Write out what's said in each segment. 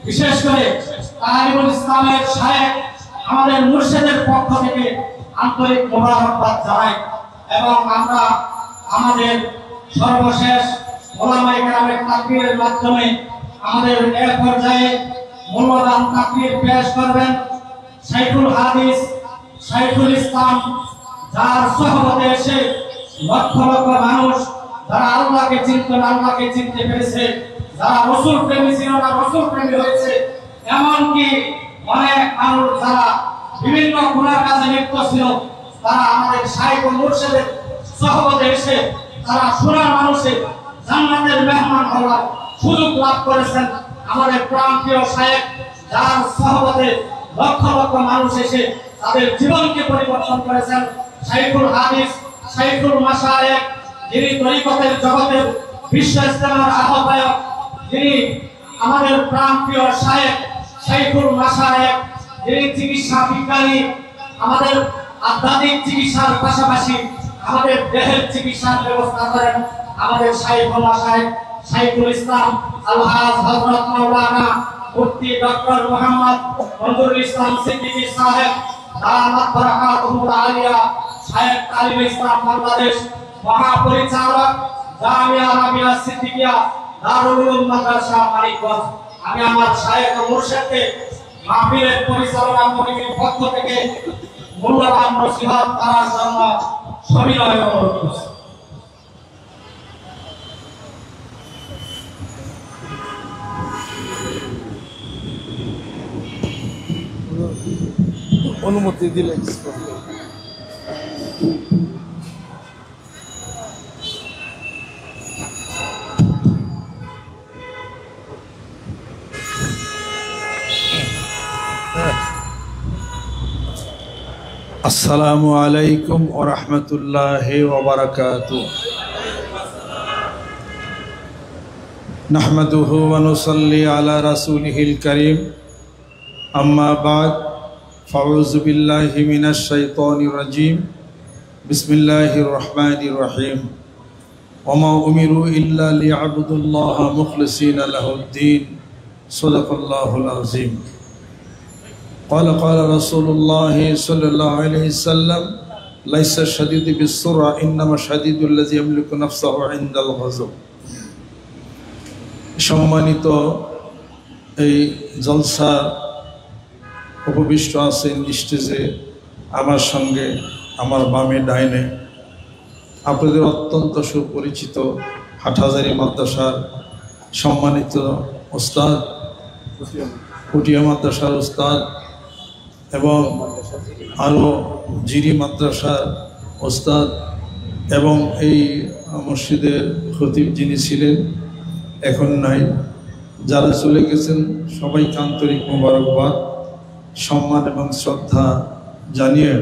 বিশেষ করে তালিবুল ইসলামের শায়েখ আমাদের মুর্শিদের পক্ষ থেকে আন্তরিক মোবারকবাদ জানাই এবং আমরা আমাদের সর্বশেষ ওলামায়ে কেরামের তাকবীরের মাধ্যমে আমাদের এক পর্যায়ে মূল্যবান তাকবীর পেশ করবেন শাইখুল হাদিস শাইখুল ইসলাম, যার সহবতে এসে লক্ষ লক্ষ মানুষ যারা আল্লাহকে চিনতে পেরেছে, যারা রাসূল প্রেমী ছিল না রাসূল প্রেমী হয়েছে, এমনকি অনেক মানুষ যারা বিভিন্ন গুনাহ কাজে লিপ্ত ছিল তারা আমাদের শাইখ ও মুর্শিদের সহবতে এসে তারা সোনার মানুষে জান্নাতের মেহমান হওয়ার সুযোগ লাভ করেছেন। আমাদের প্রাণপ্রিয় শাইখ, যার সহবতে লক্ষ লক্ষ মানুষ এসে তাদের জীবনকে পরিবর্তন করেছেন, শাইখুল হাদিস শাইখুল মাশায়েখ, যিনি তরিকতের জগতের বিশ্ব ইজতেমার আহ্বায়ক, যিনি আমাদের প্রাণপ্রিয় শাইখ শাইখুল মাশায়েখ, যিনি চিকিৎসা বিজ্ঞানী, আমাদের আধ্যাত্মিক চিকিৎসার পাশাপাশি আমাদের দেহের চিকিৎসার ব্যবস্থা করেন। আমাদের শাইখুল মাশায়েখ শাইখুল ইসলাম আলহাজ হযরত মাওলানা মুফতি ডক্টর মোহাম্মদ মনজুরুল ইসলাম সিদ্দিকী সাহেব দামাত বারাকাতুহুল আলিয়া, শাইখ তালিবুল ইসলাম বাংলাদেশ, মহাপরিচালক জামিয়া আরাবিয়া সিদ্দিকিয়া দারুল উলুম মাদ্রাসা মানিকগঞ্জ। আমি আমার শাইখ ও মুর্শিদকে মাহফিলের পরিচালনা কমিটির পক্ষ থেকে মূল্যবান নসিহত করার জন্য সবিনয় অনুরোধ করছি। অনুমতি দিলেন। আসসালামু আলাইকুম ওয়া রাহমাতুল্লাহি ওয়া বারাকাতুহু। নাহমাদুহু ওয়া নুসাল্লি আলা রাসূলিহিল কারীম। আম্মা বা'দ, ফাউযু বিল্লাহি মিনাশ শাইতানির রাজীম। বিসমিল্লাহির রহমানির রহিম। ওয়া মা উমিরু ইল্লা লিয়া'বুদুল্লাহা মুখলিসিনা লাহুদ-দ্বীন। সাদাকাল্লাহুল আযীম। قال رسول الله صلى الله عليه وسلم ليس الشديد بالسرعة إنما الشديد الذي يملك نفسه عند الغضب। সম্মানিত এই জলসা উপবিষ্ট আছেন স্টেজে আমার সঙ্গে, আমার বামে ডাইনে আপনাদের অত্যন্ত সুপরিচিত হাটহাজারী মাদ্রাসার সম্মানিত ওস্তাদ, পুটিয়া মাদ্রাসার ওস্তাদ এবং আরও জিরি মাদ্রাসার ওস্তাদ এবং এই মসজিদের খতিব যিনি ছিলেন, এখন নাই, যারা চলে গেছেন সবাইকে আন্তরিক মোবারকবাদ, সম্মান এবং শ্রদ্ধা জানিয়ে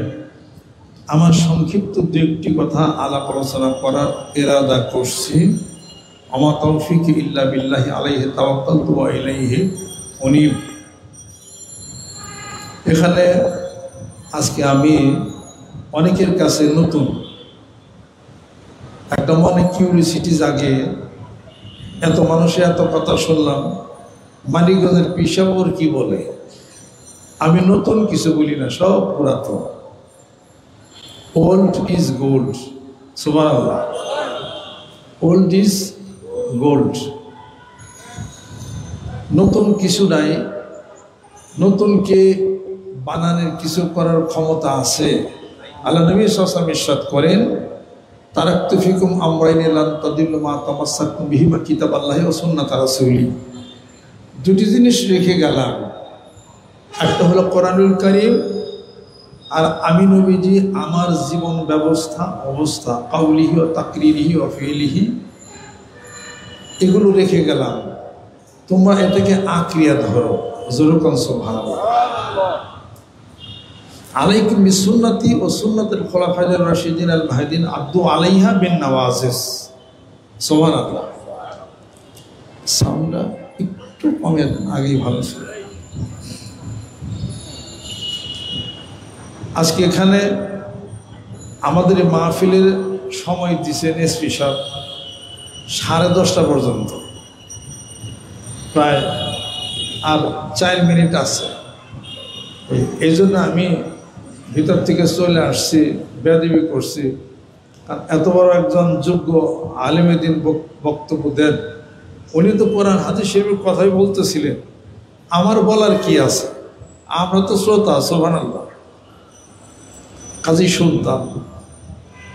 আমার সংক্ষিপ্ত দু একটি কথা আলাপ আলোচনা করার ইরাদা করছি। আমা তৌফিক ইল্লা বিল্লাহি আলাইহি তাওয়াক্কালতু ওয়া ইলাইহি উনীব। এখানে আজকে আমি অনেকের কাছে নতুন, একটা মনে কিউরিসিটি জাগে, এত মানুষে এত কথা শুনলাম, মানিকগঞ্জের পিসাবর কি বলে? আমি নতুন কিছু বলি না, সব পুরাতন। Old is gold. সুবহানাল্লাহ। Old is gold. নতুন কিছু নাই, নতুনকে বানানের কিছু করার ক্ষমতা আছে। আল্লাহ নবী সাল্লাল্লাহু আলাইহি ওয়াসাল্লাম ইরশাদ করেন, তারাকতু ফিকুম আমরাইনি লান তাদিল্লু মা তামাসসাকতুম বিহিমা কিতাবাল্লাহি ওয়া সুন্নাত রাসূলি। দুটি জিনিস রেখে গেলাম, একটা হলো কোরআনুল কারীম, আর আমি নবীজি আমার জীবন অবস্থা কাউলিহি ও তাকরিরিহি ও ফিলিহি, এগুলো রেখে গেলাম। তোমরা এটাকে আঁকড়িয়া ধরো। জোরকান সুবহানাল্লাহ। আলাইকুম বিসুন্নতি ও সুন্নাতুল খুলাফায়ে রাশিদিন আল মাহদিন আদু আলাইহা বিন নওয়াজিস। সুবহানাল্লাহ। সাউন্ডটা একটু কমে দেন, আগেই ভালো ছিল। আজকে এখানে আমাদের মাহফিলের সময় দিচ্ছেন এসপি সাহেব 10:30 পর্যন্ত। প্রায় আর 4 মিনিট আছে, এই জন্য আমি ভিতর থেকে চলে আসছি, বেয়াদবি করছি। কারণ এত বড় একজন যোগ্য আলেমে দ্বীন বক্তব্য দেন, উনি তো কোরআন হাদিস শরীফের কথাই বলতেছিলেন, আমার বলার কি আছে? আমরা তো শ্রোতা, সুবহানাল্লাহ, কাজেই শুনতাম।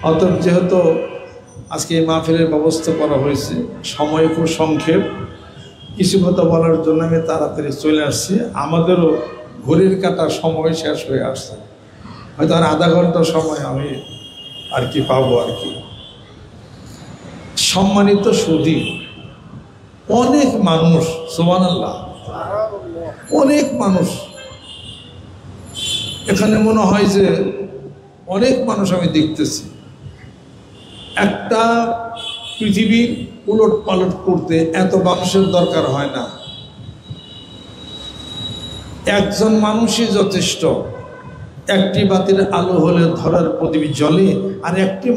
অতএব যেহেতু আজকে এই মাহফিলের ব্যবস্থা করা হয়েছে, সময় খুব সংক্ষেপ, কিছু কথা বলার জন্য আমি তাড়াতাড়ি চলে আসছি। আমাদেরও ঘড়ির কাটার সময় শেষ হয়ে আসছে, হয়তো আর আধা ঘন্টা সময় আমি আর কি পাবো আর কি। সম্মানিত সুধী, অনেক মানুষ, সুবহানাল্লাহ, অনেক মানুষ এখানে, মনে হয় যে অনেক মানুষ আমি দেখতেছি। একটা পৃথিবী উলট পালট করতে এত মানুষের দরকার হয় না, একজন মানুষই যথেষ্ট। একটি বাতির আলো হলে ধরার প্রদীপ জ্বলে, আর একটি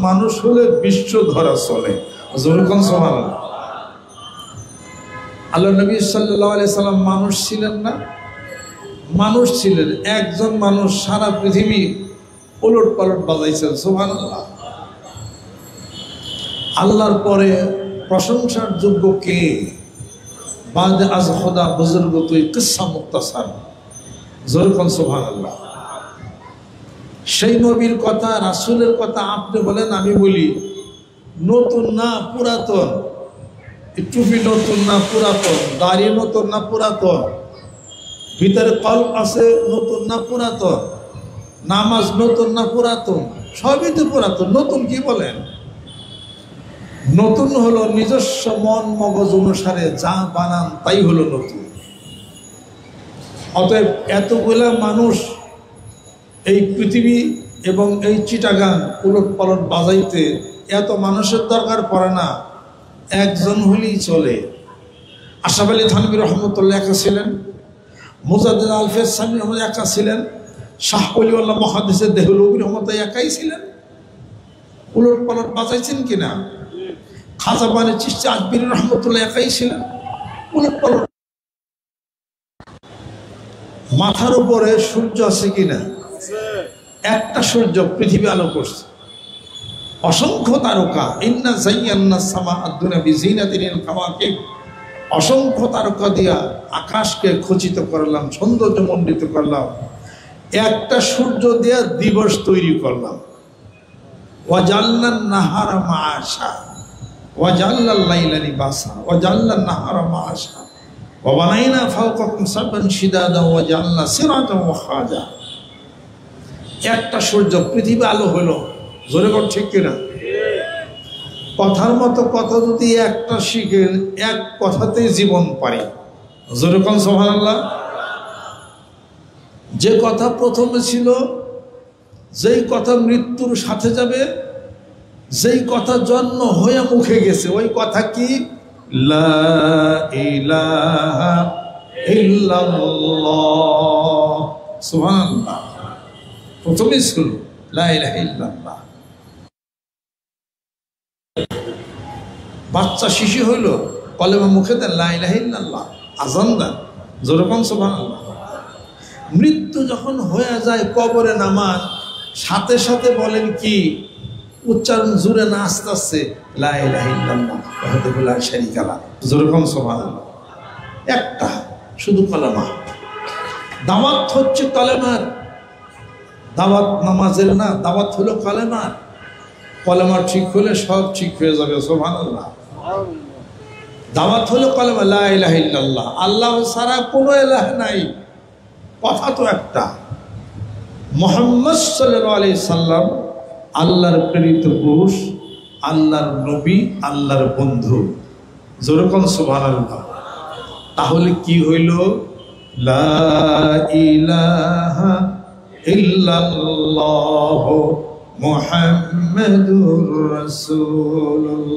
মানুষ হলে বিশ্ব ধরা চলে। যেরকম সুবহানাল্লাহ। আল্লাহ নবী সাল্লাল্লাহু আলাইহি সাল্লাম মানুষ ছিলেন না? মানুষ ছিলেন। একজন মানুষ সারা পৃথিবী উলট পালট বাজাইছেন, সুবহানাল্লাহ। আল্লাহর পরে প্রশংসার যোগ্য কে? বাদে আজ খোদা বুজুর্গ তুই কিসসা মুক্তাসার, যেরকম সুবহানাল্লাহ। সেই নবীর কথা, রাসূলের কথা আপনি বলেন, আমি বলি, নতুন না পুরাতন? টুপি নতুন না পুরাতন? দাড়ি নতুন না পুরাতন? ভিতরে কলব আছে নতুন না পুরাতন? নামাজ নতুন না পুরাতন? সবই তো পুরাতন। নতুন কি বলেন? নতুন হলো নিজস্ব মন মগজ অনুসারে যা বানান তাই হলো নতুন। অতএব এতগুলা মানুষ এই পৃথিবী এবং এই চিটাগাং উলট পালট বাজাইতে এত মানুষের দরকার পড়ে না, একজন হলেই চলে। আশরাফ আলী থানভী রহমতুল্লাহ একা ছিলেন, মুজাদ্দিদ আলফেজ সামি রহমত একা ছিলেন, শাহ ওলিউল্লাহ মুহাদ্দিস দেহলভী রহমতুল্লাহ একাই ছিলেন। উলট পালট বাজাইছেন কিনা? খাজা বানী চিশতি আজমিরি রহমতুল্লাহ একাই ছিলেন। উলট পালট। মাথার উপরে সূর্য আছে কিনা? একটা সূর্য পৃথিবী আলো করছে। অসংখ্য তারকা, ইন্না যায়্যান্না সামা আদ-দুনিয়া বিজিনাতিল কাওয়াকিব, অসংখ্য তারকা দিয়া আকাশকে খচিত করলাম, সৌন্দর্যমণ্ডিত করলাম। একটা সূর্য দিয়া দিবস তৈরি করলাম। ওয়া জাল্লান নাহারা মাআশা ওয়া জাল্লাল লাইলা লিবাসা ওয়া জাল্লান নাহারা মাআশা ওয়া বানাইনা ফাওকাকুম সাবআন শিদাদা ওয়া জাল্লা সিরাজান ওয়া খাজা। একটা সূর্য, পৃথিবী আলো হলো। জোরে বল ঠিক কিনা? কথার মতো কথা যদি একটা শিখেন, এক কথাতেই জীবন পারি। জোরে কোন সুবহানাল্লাহ। যে কথা প্রথমে ছিল, যেই কথা মৃত্যুর সাথে যাবে, যেই কথা জন্ম হয়ে মুখে গেছে, ওই কথা কি? লা ইলাহা ইল্লাল্লাহ, সুবহানাল্লাহ। প্রথমেই ছিল লা ইলাহা ইল্লাল্লাহ। বাচ্চা শিশু হইল, কলেমা মুখে দেন, লা ইলাহা ইল্লাল্লাহ, আযান দেন, যেরকম সুবহানাল্লাহ। মৃত্যু যখন হয়ে যায়, কবরে নামার সাথে সাথে বলেন কি? উচ্চারণ জুড়ে না আস্তে আস্তে, লা ইলাহা ইল্লাল্লাহ ওয়াহদাহু লা শারীকা লাহু, যেরকম সুবহানাল্লাহ। একটা শুধু কলেমা। দাওয়াত হচ্ছে কলেমার, দাওয়াত নামাজের না, দাওয়াত হলো কলেমার। কলেমা ঠিক হলে সব ঠিক হয়ে যাবে, সুবহানাল্লাহ। দাওয়াত হলো কলেমা, লা ইলাহা ইল্লাল্লাহ, আল্লাহ ছাড়া কোনো ইলাহ নাই। কথা তো একটা, মুহাম্মদ সাল্লাল্লাহু আলাইহি সাল্লাম আল্লাহর প্রেরিত পুরুষ, আল্লাহর নবী, আল্লাহর বন্ধু, যেরকম সুবহানাল্লাহ। তাহলে কি হইল? লা ইলাহা ইল্লাল্লাহ মুহাম্মাদুর রাসূলুল্লাহ।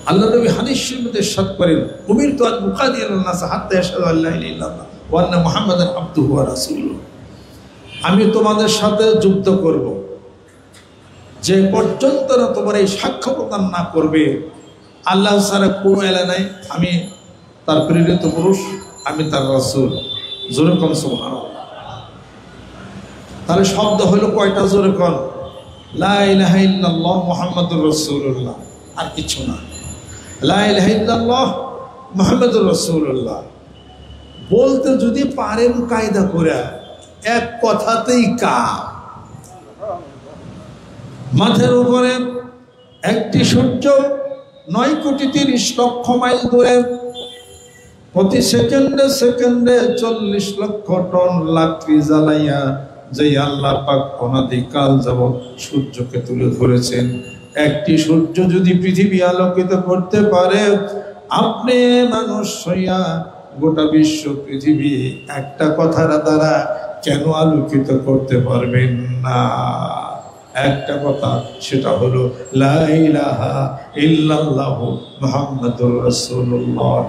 আল্লাহ নবী হাদিস শরীফে ইরশাদ করেন, উমিরতু আন উকাদিলান নাস হাত্তা ইয়াশহাদু আল্লা ইলাহা ইল্লাল্লাহ ওয়া আন্না মুহাম্মাদান আবদুহু ওয়া রাসূলুহু। আমি তোমাদের সাথে যুদ্ধ করব, যে পর্যন্ত না তোমার এই সাক্ষ্য প্রদান না করবে আল্লাহ ছাড়া কোনো এলা নাই, আমি তার প্রেরিত পুরুষ, আমি তার রাসূল। জোরে কোন সুবহানাল্লাহ। তাহলে শব্দ হলো কয়টা? জোরে কোন লা ইলাহা ইল্লাল্লাহ মুহাম্মাদুর রাসূলুল্লাহ, আর কিছু না। লা ইলাহা ইল্লাল্লাহ মুহাম্মাদুর রাসূলুল্লাহ বলতে যদি পারেন কায়দা করে, এক কথাতেই মাথার উপরে একটি সূর্য 9,30,00,000 মাইল দূরে, প্রতি সেকেন্ডে সেকেন্ডে 40 লক্ষ টন লাকড়ি জ্বালাইয়া যে আল্লাহ পাক অনাদিকাল যাবৎ সূর্যকে তুলে ধরেছেন, একটি সূর্য যদি পৃথিবী আলোকিত করতে পারে, আপনি মানুষ হইয়া গোটা বিশ্ব পৃথিবী একটা কথার দ্বারা কেন আলোকিত করতে পারবেন না? একটা কথা, সেটা হলো লা ইলাহা ইল্লাল্লাহ মুহাম্মাদুর রাসূলুল্লাহ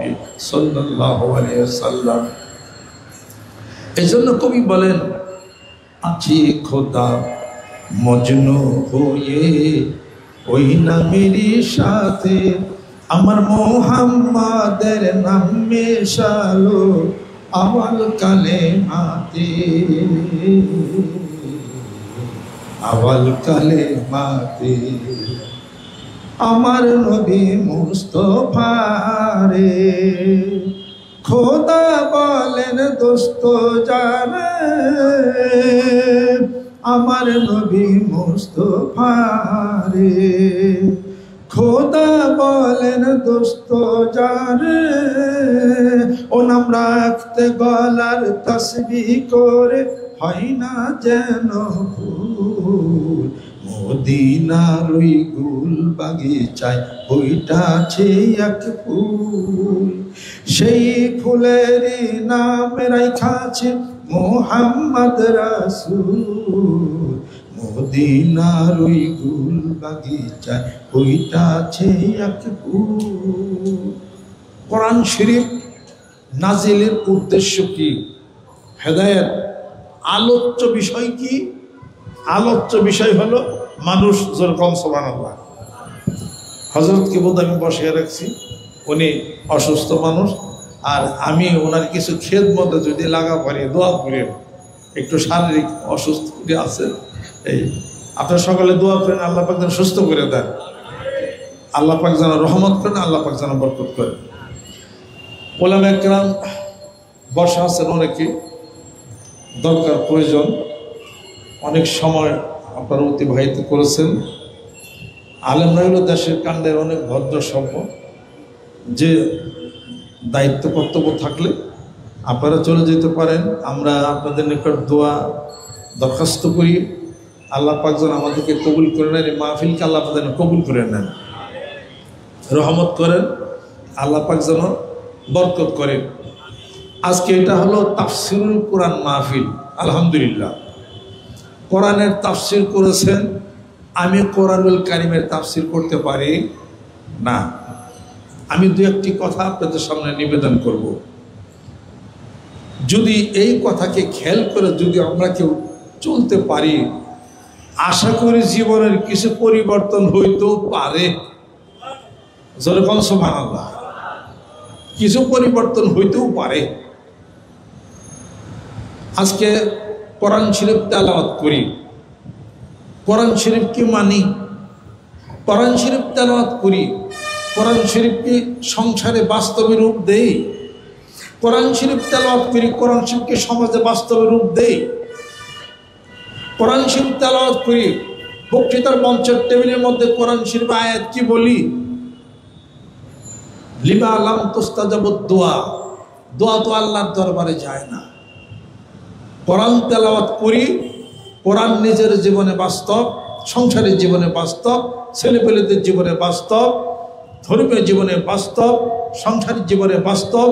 সাল্লাল্লাহু আলাইহি ওয়াসাল্লাম। এজন্য কবি বলেন, আছি খোদা মজনু হয়ে ওই নামেরই সাথে, আমার মোহাম্মদের নাম মেশালো আওয়াল কালেমাতে, আওয়াল কালেমাতে। আমার নবী মুস্তাফা রে খোদা বলেন দোস্ত জানে, আমার নবী মুস্তাফা রে খোদা বলেন দোস্ত জানে, ও নাম রাখতে গলার তসবিহ করে হয় না যেন ভুল, মদিনার ওই গুল বাগিচায় ওইটাছে এক ফুল, সেই ফুলেরই নাম রাইখাছে মুহাম্মদ রাসূল, মদিনার ওই গুল বাগিচায় ওইটাছে এক ফুল। কোরআন শরীফ নাজিলের উদ্দেশ্য কি? হেদায়েত। আলোচ্য বিষয় কি? আলোচ্য বিষয় হলো মানুষ। যেরকম সুবহানাল্লাহ। হযরতকে বোধ আমি বসিয়ে রাখছি, উনি অসুস্থ মানুষ, আর আমি ওনার কিছু খেদমতে যদি লাগা পারি, দোয়া করি, একটু শারীরিক অসুস্থ আছে, এই আপনার সকালে দোয়া করেন আল্লাহ পাক যেন সুস্থ করে দেন, আল্লাহ পাক যেন রহমত করেন, আল্লাহ পাক যেন বরকত করেন। ওলামা কেরাম বসা আছেন, অনেকে দরকার প্রয়োজন, অনেক সময় আপনারা অতিবাহিত করেছেন। আলেমরা হলো দেশের কাণ্ডের অনেক ভদ্র সভ্য, যে দায়িত্ব কর্তব্য থাকলে আপনারা চলে যেতে পারেন। আমরা আপনাদের নিকট দোয়া দরখাস্ত করি, আল্লাহ পাক যেন আমাদেরকে কবুল করে নেন, এই মাহফিলকে আল্লাহ পাক যেন কবুল করে নেন, রহমত করেন, আল্লাহ পাক যেন বরকত করেন। আজকে এটা হলো তাফসিরুল কোরআন মাহফিল। আলহামদুলিল্লাহ, কোরআনের তাফসির করেছেন। আমি কোরআনুল কারীমের তাফসির করতে পারি না। আমি দু একটি কথা আপনাদের সামনে নিবেদন করব। যদি এই কথাকে খেয়াল করে যদি আমরা কেউ চলতে পারি, আশা করি জীবনের কিছু পরিবর্তন হইতেও পারে। যেরকম সুবহানাল্লাহ, কিছু পরিবর্তন হইতেও পারে। আজকে কোরআন শরীফ তেলাওয়াত করি, কোরআন শরীফকে মানি, কোরআন শরীফ তেলাওয়াত করি, কোরআন শরীফকে সংসারে বাস্তবে রূপ দেই, কোরআন শরীফ তেলাওয়াত করি, কোরআন শরীফকে সমাজে বাস্তবে রূপ দেই, কোরআন শরীফ তেলাওয়াত করি, বক্তৃতার মঞ্চের টেবিলের মধ্যে কোরআন শরীফ আয়াত কি বলি, লিমা লাম তুস্তাজাবুদ দুআ, দোয়া তো আল্লাহর দরবারে যায় না। কোরআন তেলাওয়াত করি, কোরআন নিজের জীবনে বাস্তব, সংসারের জীবনে বাস্তব, ছেলেপেলেদের জীবনে বাস্তব, ধর্মীয় জীবনে বাস্তব, সংসারের জীবনে বাস্তব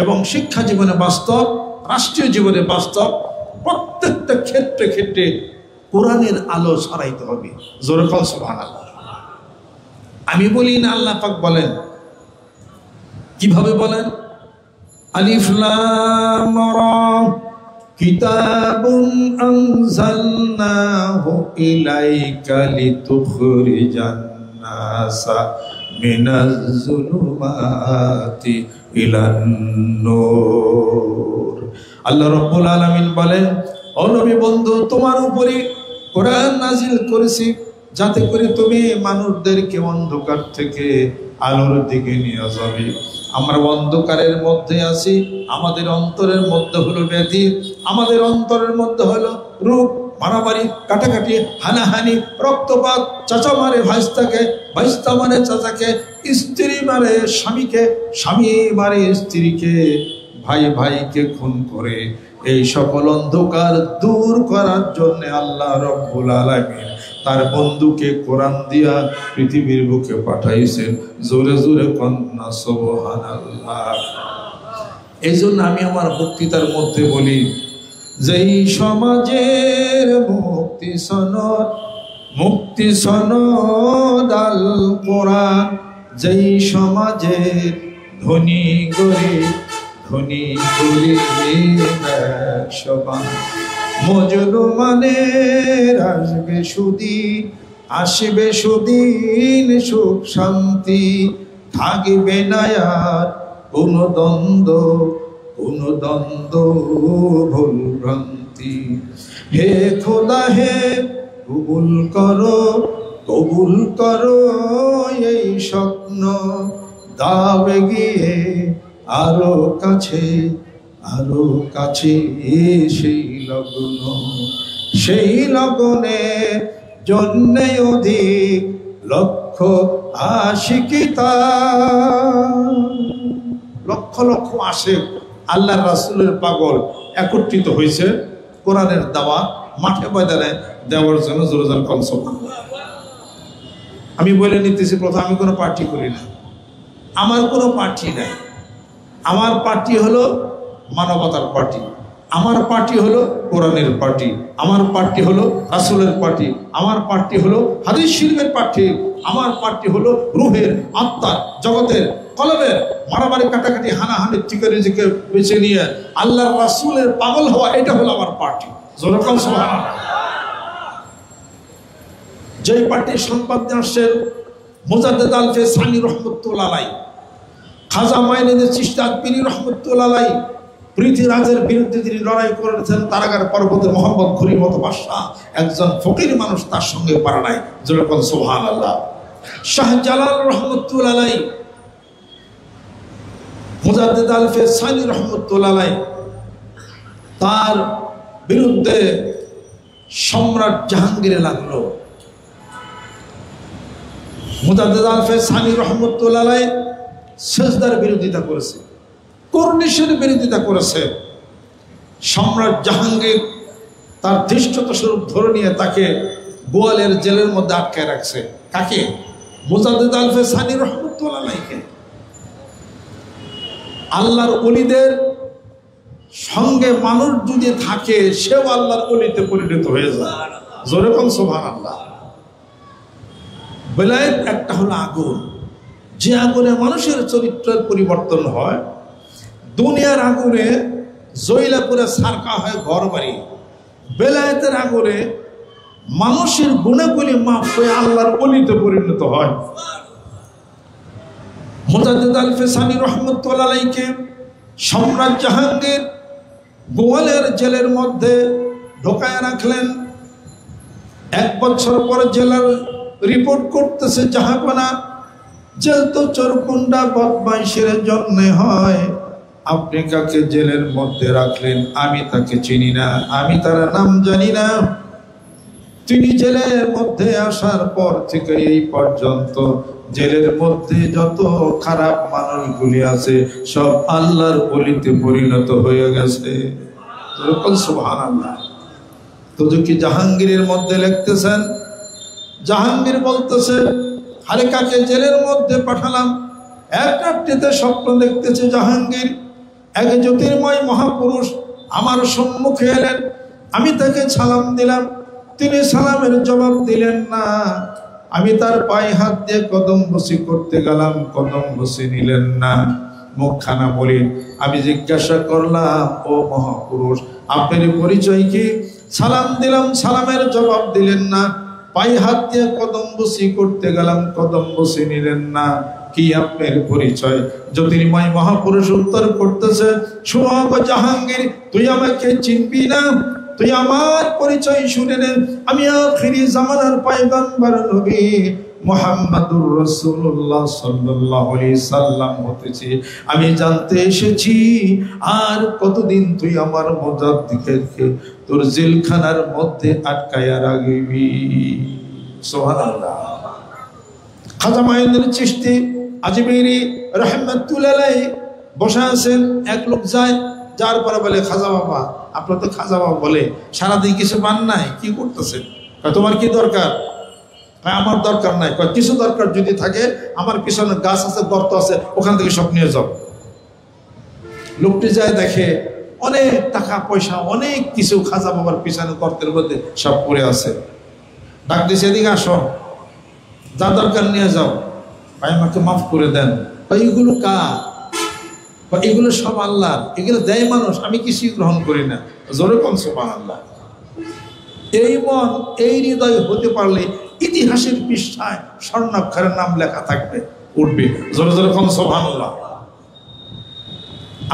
এবং শিক্ষা জীবনে বাস্তব, রাষ্ট্রীয় জীবনে বাস্তব। প্রত্যেকটা ক্ষেত্রে ক্ষেত্রে কোরআনের আলো ছড়াইতে হবে। জোরে বল সুবহানাল্লাহ। আমি বলি না, আল্লাহ পাক বলেন। কিভাবে বলেন? আলিফ লাম রা কিতাবুন আনজালনাহু ইলাইকা লিতুখরিজান নাসা মিনাজ যুলুমাতি ইলান নূর। আল্লাহ রাব্বুল আলামিন বলেন, ও নবী বন্ধু, তোমার উপরে কোরআন নাজিল করেছি যাতে করে তুমি মানুষদেরকে অন্ধকার থেকে আলোর দিকে নিয়ে যাবে। আমরা অন্ধকারের মধ্যে আছি, আমাদের অন্তরের মধ্যে হলো ব্যাধি, আমাদের অন্তরের মধ্যে হলো রূপ, মারামারি, কাটাকাটি, হানাহানি, রক্তপাত, চাচা মারে ভাইস্তাকে, ভাইস্তা মারে চাচাকে, স্ত্রী মারে স্বামীকে, স্বামী মারে স্ত্রীকে, ভাই ভাইকে খুন করে। এই সকল অন্ধকার দূর করার জন্য আল্লাহ রাব্বুল আলামিন তার বন্ধুকে কোরআন দিয়া পৃথিবীর বুকে পাঠাইছেন। জোরে জোরে কন্যা সুবহানাল্লাহ। এই জন্য আমি আমার বক্তৃতার মধ্যে বলি, যেই সমাজের মুক্তি সনদ আল কোরআন, যেই সমাজের ধনী গরিব সবান, মজলুমানের আসবে সুদিন, সুখ শান্তি থাকবে না আর কোনো দ্বন্দ্ব ভুল ভ্রান্তি। হে খোদা হে কবুল করো এই স্বপ্ন, দাও এগিয়ে আরো কাছে সেই লগনে জন্যে অধিক লক্ষ আশিকি লক্ষ লক্ষ আশিক আল্লাহর রাসূলের পাগল একত্রিত হয়েছে কোরআনের দাওয়া মাঠে ময়দানে দেওয়ার জন্য। জোরে জোরে কম সুবহানাল্লাহ। আমি বলে নিতেছি, প্রথম আমি কোনো পার্টি করি না, আমার কোনো পার্টি নাই। আমার পার্টি হলো মানবতার পার্টি, আমার পার্টি হলো কোরআনের পার্টি, আমার পার্টি হলো রাসূলের পার্টি, আমার পার্টি হলো হাদিস শরীফের পার্টি, আমার পার্টি হলো রুহের, আত্মার, জগতের, কলবের মারামারি, কাটাকাটি, হানাহানি থেকে নিজেকে বেছে নিয়ে আল্লাহর রাসূলের পাগল হওয়া, এটা হলো আমার পার্টি। জোরে বলেন সুবহানাল্লাহ। যেই পার্টির সম্পাদক আসছেন মুজাদ্দিদ আলফে সানি রহমতুল্লাহ আলাইহি, খাজা মাইনুদ্দিন চিশতি পীরি রহমতুল্লাহ আলাইহি, পৃথিবীরাজের বিরুদ্ধে তিনি লড়াই করেছেন। তারাগার পর্বতে মোহাম্মদ ঘুরির মতো বাদশা, একজন ফকির মানুষ তার সঙ্গে পারা নাই। জোরে বলেন সুবহানাল্লাহ। শাহজালাল রহমতুল্লাহ আলাইহি, মুজাদ্দিদ আলফে সানি রহমতুল্লাহ আলাইহি, তার বিরুদ্ধে সম্রাট জাহাঙ্গীরে লাগলো। মুজাদ্দিদ আলফে সানি রহমতুল্লাহ আলাইহি সেজদার বিরোধিতা করেছে, কর্নিশের বিরোধিতা করেছে। সম্রাট জাহাঙ্গীর তার ধৃষ্টতা স্বরূপ ধরে নিয়ে তাকে গোয়ালের জেলের মধ্যে আটকায় রাখছে। কাকে? মুজাদ্দিদ আলফে সানি রহমতুল্লাহ আলাইহিকে। আল্লাহর ওলিদের সঙ্গে মানুষ যদি থাকে, সেও আল্লাহর ওলিতে পরিণত হয়ে যায়। জোরে বলেন সুবহানাল্লাহ। বেলায়েত একটা হলো আগুন, যে আগুনে মানুষের চরিত্রের পরিবর্তন হয়। দুনিয়ার আগুনে জয়লা করে সারকা হয় ঘর বাড়ি, বেলায়েতের আগুনে মানুষের গুণাগুলি মাফ হয়ে আল্লাহর ওলিতে পরিণত হয়। মুজাদ্দিদ আলফে সানি রহমতুল্লাহ আলাইহিকে সম্রাট জাহাঙ্গীর গোয়ালের জেলের মধ্যে ঢোকায় রাখলেন। 1 বছর পর জেলার রিপোর্ট করতেছে জাহাপনা, জেল তো চোরকুন্ডা বদমাইশের জন্য হয়, আপনি কাকে জেলের মধ্যে রাখলেন? আমি তাকে চিনি না, আমি তার নাম জানি না। তিনি জেলের মধ্যে আসার পর থেকে এই পর্যন্ত জেলের মধ্যে যত খারাপ মানুষগুলি আছে সব আল্লাহর ওলিতে পরিণত হয়ে গেছে। সুবহানাল্লাহ। তো কি জাহাঙ্গীরের মধ্যে লিখতেছেন, জাহাঙ্গীর বলতেছে, আরে কাকে জেলের মধ্যে পাঠালাম? এক রাত্রিতে স্বপ্ন দেখতেছে জাহাঙ্গীর, এক জ্যোতির্ময় মহাপুরুষ আমার সম্মুখে এলেন, আমি তাকে সালাম দিলাম, তিনি সালামের জবাব দিলেন না। আমি তার পায়ে হাত দিয়ে কদম বসি করতে গেলাম, কদম বসি নিলেন না, মুখখানা বলি। আমি জিজ্ঞাসা করলাম, ও মহাপুরুষ, আপনার পরিচয় কি? সালাম দিলাম, সালামের জবাব দিলেন না। পায়ে হাত দিয়ে কদম বসি করতে গেলাম, কদম বসি নিলেন না। কি আপনার পরিচয়? জ্যোতির্ময় মহাপুরুষ উত্তর করতেছে, শোনো গো জাহাঙ্গীর, তুই আমাকে চিনবি না? তুই আমার পরিচয় শুনে নে। আমি আখিরি জামানার পয়গম্বর নবী মুহাম্মাদুর রাসূলুল্লাহ সাল্লাল্লাহু আলাইহি সাল্লাম হতেছি। আমি জানতে এসেছি আর কতদিন তুই আমার মুজাদ্দিদকে তোর জেলখানার মধ্যে আটকায়া রাখবি। সুবহানাল্লাহ। খাজা মাইনুদ্দিন চিশতি আজমিরি রাহমাতুল্লাহ আলাইহি বসে আছেন। এক লোক যায়, যার পরে বলে, খাজা বাবা, আপনার তো খাজা বাবা বলে, সারাদিন কিছু পান নাই, কি করতেছেন? তোমার কি দরকার? আমার দরকার নাই। কিছু দরকার যদি থাকে, আমার পিছনে গাছ আছে, গর্ত আছে, ওখান থেকে সব নিয়ে যাও। লোকটি যায়, দেখে অনেক টাকা পয়সা, অনেক কিছু খাজা বাবার পিছনে গর্তের মধ্যে সব পড়ে আছে। ডাক দিয়েছে, এদিকে আসো, যা দরকার নিয়ে যাও। ভাই আমাকে মাফ করে দেন। এইগুলো কার? এগুলো সব আল্লাহ, এগুলো দেয় মানুষ, আমি কিছুই গ্রহণ করি না। জোরে কোন সুবহানাল্লাহ। এই মন, এই হৃদয় হতে পারলে ইতিহাসের পৃষ্ঠায় স্বর্ণাক্ষরের নাম লেখা থাকবে, উঠবে। জোরে জোরে কোন সুবহানাল্লাহ।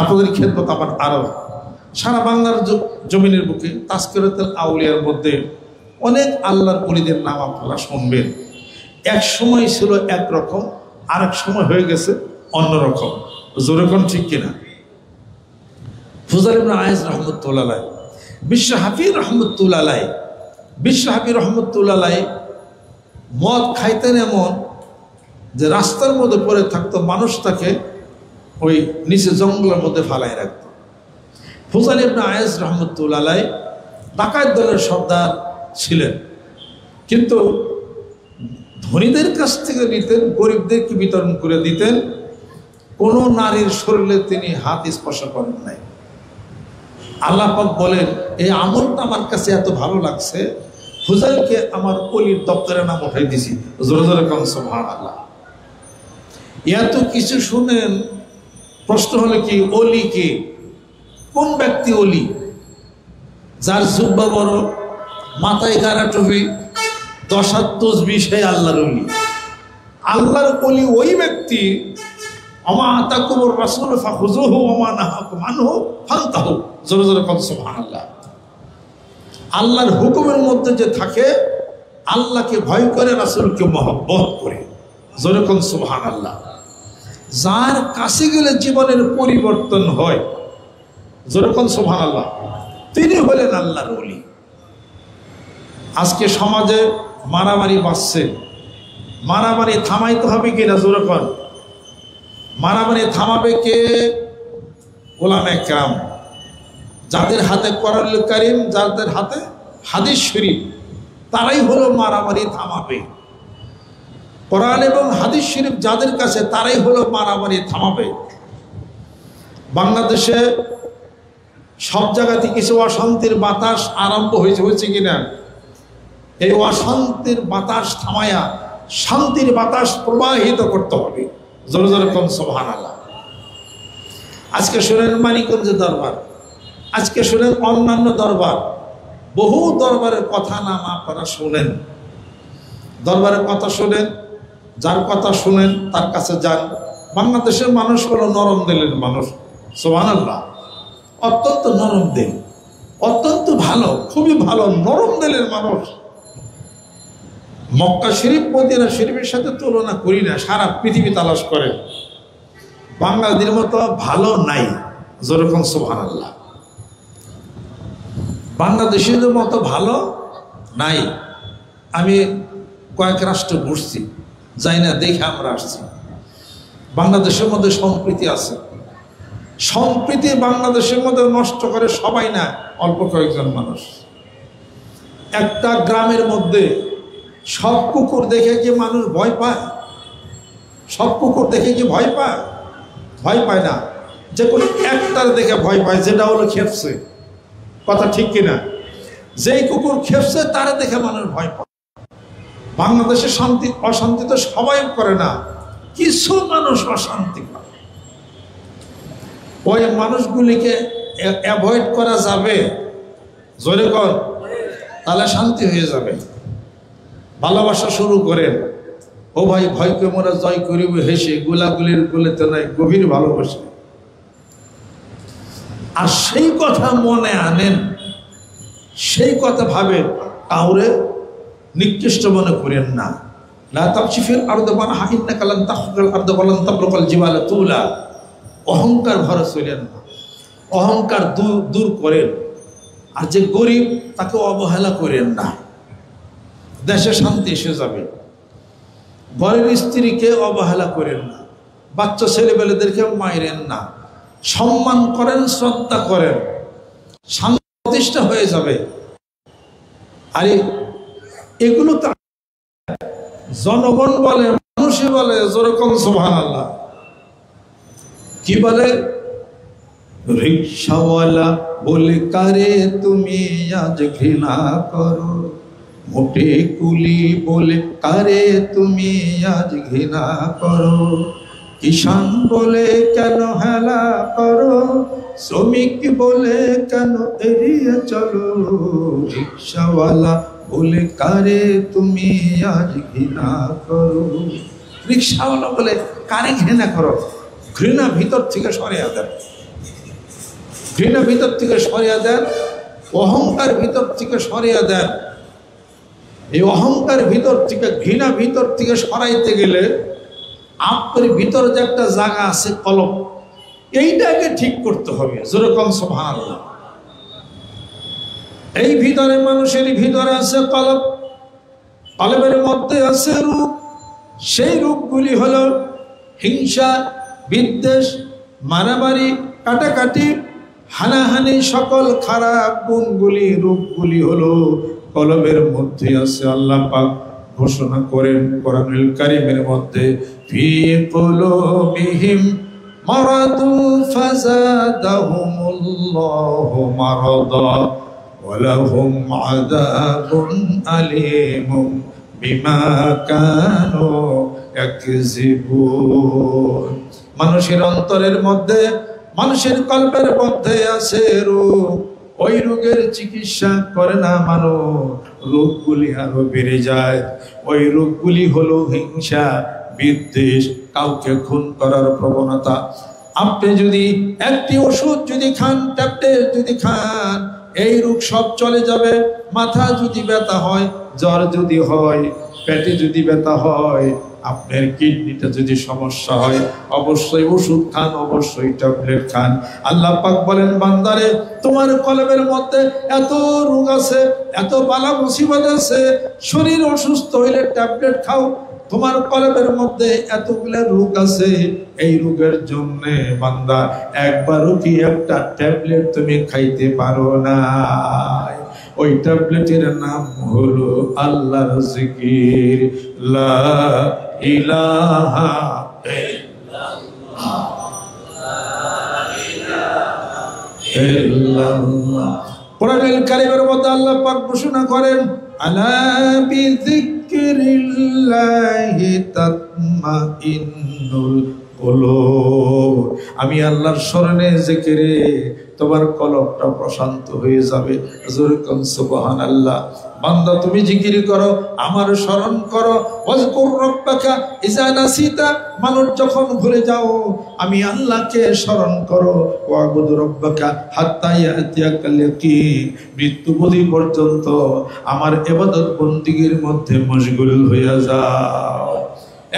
আপনাদের খেদমত আমার আরো সারা বাংলার জমিনের বুকে তাজকিরাতুল আউলিয়ার মধ্যে অনেক আল্লাহর ওলিদের নাম আপনারা শুনবেন। এক সময় ছিল একরকম, আরেক সময় হয়ে গেছে অন্যরকম। জোরে কোন ঠিক কিনা? ফুজাইল ইবনে আয়াজ রাহমাতুল্লাহ আলাইহি, বিশ্ব হাফিজ রাহমাতুল্লাহ আলাইহি, বিশ্ব হাফিজ রাহমাতুল্লাহ আলাইহি মদ খাইতেন এমন যে রাস্তার মধ্যে পড়ে থাকতো, মানুষ তাকে ওই নিচে জঙ্গলের মধ্যে ফালাই রাখত। ফুজাইল ইবনে আয়াজ রাহমাতুল্লাহ আলাইহি ডাকাত দলের সর্দার ছিলেন, কিন্তু ধনীদের কাছ থেকে নিতেন, গরিবদেরকে বিতরণ করে দিতেন। কোন নারীর শরীরে তিনি হাত স্পর্শ করেন নাই। আল্লাহ পাক বলেন, এই আমলটা আমার কাছে এত ভালো লাগছে, ফুজাইলকে আমার ওলির দপ্তরে নাম উঠাই দিছি। জোরে জোরে কোন সুবহানাল্লাহ। এত কিছু শুনেন, প্রশ্ন হলো কি, ওলি কে? কোন ব্যক্তি ওলি? যার জুব্বা বড়, মাথায় গাড়া টুপি, 10 হাত তাসবিহ, সে আল্লাহর ওলি। আল্লাহর ওলি ওই ব্যক্তি, আমা আতাকুমুর রাসূল ফাখুযুহু ওয়া মা নাহাকুম আনহু ফান্তাহু। জোরে জোরে কোন সুবহানাল্লাহ। আল্লাহর হুকুমের মধ্যে যে থাকে, আল্লাহকে ভয় করে, রাসূলকে মহব্বত করে। জোরে কোন সুবহানাল্লাহ। যার কাছে গেলে জীবনের পরিবর্তন হয়, জোরে কোন সুবহানাল্লাহ, তিনি হলেন আল্লাহর ওলি। আজকে সমাজে মারামারি বাড়ছে, মারামারি থামাইতে হবে কিনা? জোরে কোন। মারামারি থামাবে কে? ওলামায়ে কেরাম, যাদের হাতে কোরআনুল কারীম, যাদের হাতে হাদিস শরীফ, তারাই হলো মারামারি থামাবে। কোরআন এবং হাদিস শরীফ যাদের কাছে, তারাই হলো মারামারি থামাবে। বাংলাদেশে সব জায়গাতে কিছু অশান্তির বাতাস আরম্ভ হয়েছে কিনা? এই অশান্তির বাতাস থামায়া শান্তির বাতাস প্রবাহিত করতে হবে। জোরে জোরে কোন সুবহানাল্লাহ। আজকে শুনেন মানিকগঞ্জের দরবার, আজকে শুনেন অন্যান্য দরবার, বহু দরবারের কথা নাম আপনারা শুনেন। দরবারের কথা শুনেন, যার কথা শুনেন তার কাছে যান। বাংলাদেশের মানুষ হলো নরম দিলের মানুষ। সুবহানাল্লাহ। অত্যন্ত নরম দিল, অত্যন্ত ভালো, খুবই ভালো নরম দিলের মানুষ। মক্কা শরীফ, মদিনা শরীফের সাথে তুলনা করি না, সারা পৃথিবী তালাশ করে, বাংলাদেশের মতো ভালো নাই। যেরকম সুবহানাল্লাহ। বাংলাদেশের মতো ভালো নাই। আমি কয়েক রাষ্ট্র ঘুরছি, যাই না দেখে আমরা আসছি। বাংলাদেশের মধ্যে সম্প্রীতি আছে। সম্প্রীতি বাংলাদেশের মধ্যে নষ্ট করে সবাই না, অল্প কয়েকজন মানুষ। একটা গ্রামের মধ্যে সব কুকুর দেখে কি মানুষ ভয় পায়? সব কুকুর দেখে কি ভয় পায়? ভয় পায় না। যে কোনো একটার দেখে ভয় পায়, যেটা হলো খেপছে। কথা ঠিক কিনা? যেই কুকুর খেপছে তারা দেখে মানুষ ভয় পায়। বাংলাদেশে শান্তি অশান্তি তো সবাই করে না, কিছু মানুষ অশান্তি করে। ওই মানুষগুলিকে অ্যাভয়েড করা যাবে, জোরে কর, তাহলে শান্তি হয়ে যাবে। ভালোবাসা শুরু করেন। ও ভাই, ভয়কে মোরা জয় করিব হেসে, গোলাগুলির গোলেতে নাই গভীর ভালোবাসে। আর সেই কথা মনে আনেন, সেই কথা ভাবেন, কাউরে নিকৃষ্ট মনে করেন না। লা তামশি ফিল আরদি মারহা ইন্নাকা লান তাখরিকাল আরদা ওয়া লান তাবলুগাল জিবালা তুলা। অহংকার ভরে চলেন না, অহংকার দূর করেন। আর যে গরিব তাকে অবহেলা করেন না, দেশে শান্তি এসে যাবে। ঘরের স্ত্রীকে অবহেলা করেন না, বাচ্চা ছেলেবেলেদেরকে মাইরেন না, সম্মান করেন, শ্রদ্ধা করেন, শান্তি প্রতিষ্ঠা হয়ে যাবে। আরে এগুলো তো জনগণ বলে, মানুষই বলে, যেরকম সুবহানাল্লাহ। কি বলে? রিকশাওয়ালা বলে কারে তুমি আজ ঘৃণা করো, মোটে কুলি বলে কারে তুমি আজ ঘৃণা করো, কিষান বলে কেন হেলা করো, শ্রমিক বলে কেন এড়িয়ে চলো, রিকশাওয়ালা বলে কারে তুমি আজ ঘৃণা করো। রিকশাওয়ালা বলে কারে ঘৃণা করো? ঘৃণা ভিতর থেকে সরিয়ে দেন, ঘৃণা ভিতর থেকে সরিয়ে দেন, অহংকার ভিতর থেকে সরিয়ে দেন। এই অহংকার ভিতর থেকে, ঘৃণা ভিতর থেকে সরাইতে গেলে আপনার ভিতরে যে একটা জায়গা আছে কলব, এইটাকে ঠিক করতে হবে। যেরকম সুবহানাল্লাহ। এই ভিতরে, মানুষের ভিতরে আছে কলব, কলবের মধ্যে আছে রূপ। সেই রূপগুলি হলো হিংসা, বিদ্বেষ, মারামারি, কাটাকাটি, হানাহানি, সকল খারাপ গুণগুলি, রূপগুলি হলো কলবের মধ্যে আছে। আল্লাহ পাক ঘোষণা করেন কোরআনুল কারীমের মধ্যে, ফি কুলুবিহিম মারাদু ফাযাদাহুমুল্লাহু মারাদা ওয়া লাহুম আযাবুন আলীমুম বিমা কানু ইয়াকযিবুন। মানুষের অন্তরের মধ্যে, মানুষের কলবের মধ্যে আছে রোগ। ওই রোগের চিকিৎসা করে না মানুষ, রোগগুলি আরো বেড়ে যায়। ওই রোগগুলি হলো হিংসা, বিদ্বেষ, কাউকে খুন করার প্রবণতা। আপনি যদি একটি ওষুধ যদি খান, ট্যাবলেট যদি খান, এই রোগ সব চলে যাবে। মাথা যদি ব্যথা হয়, জ্বর যদি হয়, পেটে যদি ব্যথা হয়, আপনার কিডনিটা যদি সমস্যা হয়, অবশ্যই ওষুধ খান, অবশ্যই ট্যাবলেট খান। আল্লাহ পাক বলেন, বান্দারে তোমার কলবের মধ্যে এত রোগ আছে, এত বালা মুসিবত আছে, শরীর অসুস্থ হইলে ট্যাবলেট খাও। তোমার কলবের মধ্যে এতগুলো রোগ আছে, এই রোগের জন্য বান্দা একবারও কি একটা ট্যাবলেট তুমি খাইতে পারো না? ওই ট্যাবলেটের নাম হলো আল্লাহর জিকির, লা ইলাহা ইল্লাল্লাহ। কোরআনুল কারীমের মধ্যে আল্লাহ পাক ঘোষণা করেন, আলা বিযিকরিল্লাহি তাতমাইন্নুল কুলুব। আমি আল্লাহর স্মরণে, জিকিরে তোমার কলবটা প্রশান্ত হয়ে যাবে। যেরকম সুবহানাল্লাহ। বান্দা তুমি জিকির করো, আমার স্মরণ করো। ওয়াজকুর রাব্বাকা ইযা নাসিতা, মানুষ যখন ভুলে যাও আমি আল্লাহকে স্মরণ করো। ওয়াবুদ রাব্বাকা হাত্তা ইয়াতিয়াকাল ইয়াকিন, মৃত্যু পর্যন্ত পর্যন্ত আমার ইবাদত বন্দেগীর মধ্যে মশগুল হয়ে যাও।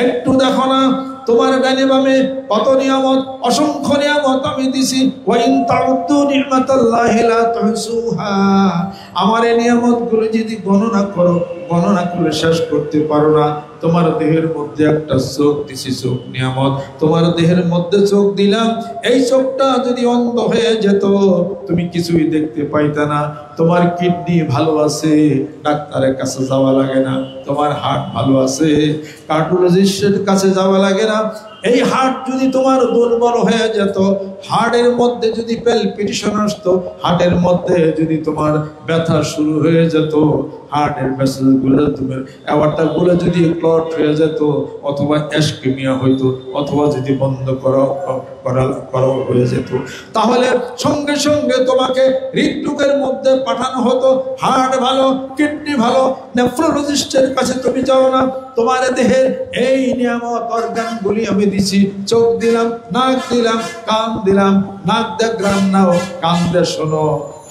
একটু দেখো না তোমার ডানে বামে কত নিয়ামত, অসংখ্য নিয়ামত আমি দিছি। ওয়া ইন তাউদ্দু নি'মাতাল্লাহি লা তুহসুহা। আমার এই নিয়ামতগুলো যদি গণনা করো, গণনা করে শেষ করতে পারো না। তোমার দেহের মধ্যে একটা চোখ দিছি, চোখ নিয়ামত। তোমার দেহের মধ্যে চোখ দিলাম, এই চোখটা যদি অন্ধ হয়ে যেত তুমি কিছুই দেখতে পাইতা না। তোমার কিডনি ভালো আছে, ডাক্তারের কাছে যাওয়া লাগে না। তোমার হার্ট ভালো আছে, কার্ডিওলজিস্টের কাছে যাওয়া লাগে না। এই হার্ট যদি তোমার দুর্বল হয়ে যেত, হার্টের মধ্যে যদি প্যালপিটেশন আসতো, হার্টের মধ্যে যদি তোমার ব্যথা শুরু হয়ে যেত, হার্টের ভেসেলগুলো, তোমার অ্যাওয়ার্টাগুলো যদি ক্লট হয়ে যেত, অথবা অ্যাসকেমিয়া হইতো, অথবা যদি বন্ধ করা হয়ে যেত, তাহলে সঙ্গে সঙ্গে তোমাকে হৃদরোগের মধ্যে পাঠানো হতো। হার্ট ভালো, কিডনি ভালো, নেফ্রোলজিস্টের কাছে তুমি যাও না। তোমার দেহের এই নিয়ামত অর্গানগুলি আমি দিছি, চোখ দিলাম, নাক দিলাম, কান দিলাম, নাক দিয়ে গ্রাম নাও, কান দিয়ে শোনো,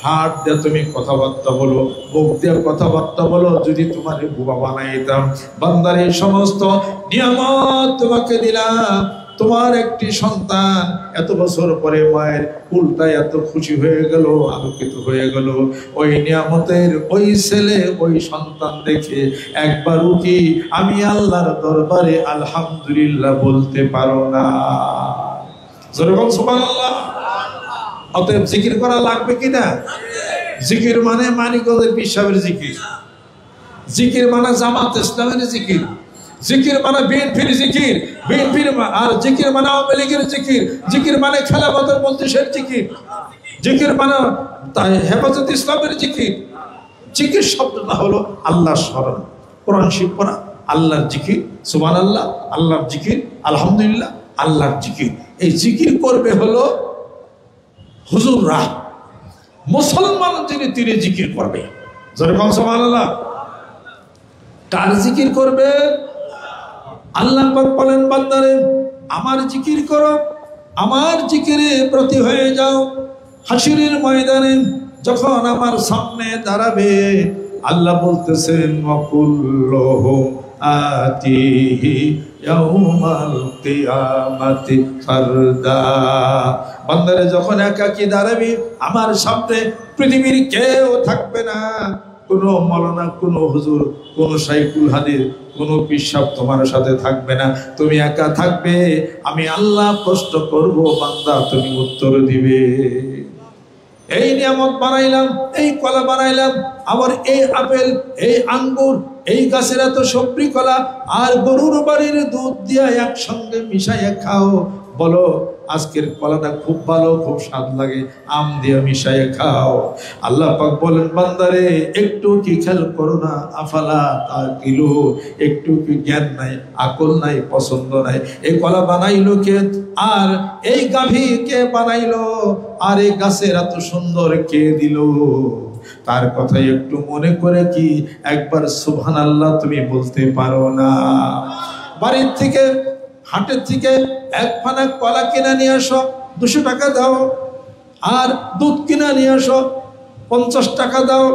হাত দিয়ে তুমি কথাবার্তা বলো, মুখ দিয়ে কথাবার্তা বলো। যদি তোমার বুবা বানাই দিতাম, বান্দার এই সমস্ত নিয়ামত তোমাকে দিলাম, তোমার একটি সন্তান এত বছর পরে মায়ের উল্টায় এত খুশি হয়ে গেল, আলোকিত হয়ে গেল, ওই নিয়ামতের ওই ছেলে ওই সন্তান দেখে একবারও কি আমি আল্লাহর দরবারে আলহামদুলিল্লাহ বলতে পারো না? যেরকম সুবহানাল্লাহ। অতএব জিকির করা লাগবে কিনা? জিকির মানে মানিকগঞ্জের পীর সাহেবের জিকির, জিকির মানে জামাত ইসলামের জিকির, জিকির মানে বিএনপির জিকির, বিএনপির আর জিকির মানে আওয়ামী লীগের জিকির, জিকির মানে খেলাফতের মজলিসের জিকির, জিকির মানে হেফাজত ইসলামের জিকির। জিকির শব্দটা হলো আল্লাহর স্মরণ, কোরআন শিব পড়া, আল্লাহর জিকির, সুবহানাল্লাহ, আল্লাহর জিকির, আলহামদুলিল্লাহ, আল্লাহর জিকির। এই জিকির করবে হলো হুজুররা, মুসলমান যিনি তিনি জিকির করবে। যেরকম সুবহানাল্লাহ। কার জিকির করবে? আল্লাহ পাক বলেন, বান্দারে আমার জিকির করো, আমার জিকিরে ব্রতী হয়ে যাও। হাসরের ময়দানে যখন আমার সামনে দাঁড়াবে, আল্লাহ বলতেছেন ওয়াকুল্লুহুম আতিহি ইয়াউমাল কিয়ামাতি ফারদা। বান্দারে যখন একাকী দাঁড়াবি আমার সামনে, পৃথিবীর কেউ থাকবে না, কোনো মৌলানা, কোনো হুজুর, কোনো শাইখুল হাদিস, কোনো পীর সাহেব তোমার সাথে থাকবে না, তুমি একা থাকবে। আমি আল্লাহ প্রশ্ন করব, বান্দা তুমি উত্তর দিবে। এই নিয়ামত বানাইলাম, এই কলা বানাইলাম, আবার এই আপেল, এই আঙ্গুর, এই গাছের এত সবজি কলা আর গরুর বাড়ির দুধ দিয়ে একসঙ্গে মিশাইয়া খাও। বলো আজকের কলাটা খুব ভালো, খুব স্বাদ লাগে, আম দিয়ে মিশাইয়া খাও। আল্লাহ পাক বলেন, বান্দারে একটু কি খেয়াল করো না? আফালা তাকিলু, একটু কি জ্ঞান নাই, আকল নাই, পছন্দ নাই? এই কলা বানাইলো কে? আর এই গাভী কে বানাইলো? আর এই গাছের এত সুন্দর কে দিল? তার কথা একটু মনে করে কি একবার সুবহানাল্লাহ তুমি বলতে পারো না? বাড়ির থেকে, হাটের থেকে এক ফানা কলা কিনা নিয়ে আসো, 200 টাকা দাও। আর দুধ কিনা নিয়ে আসো, 50 টাকা দাও।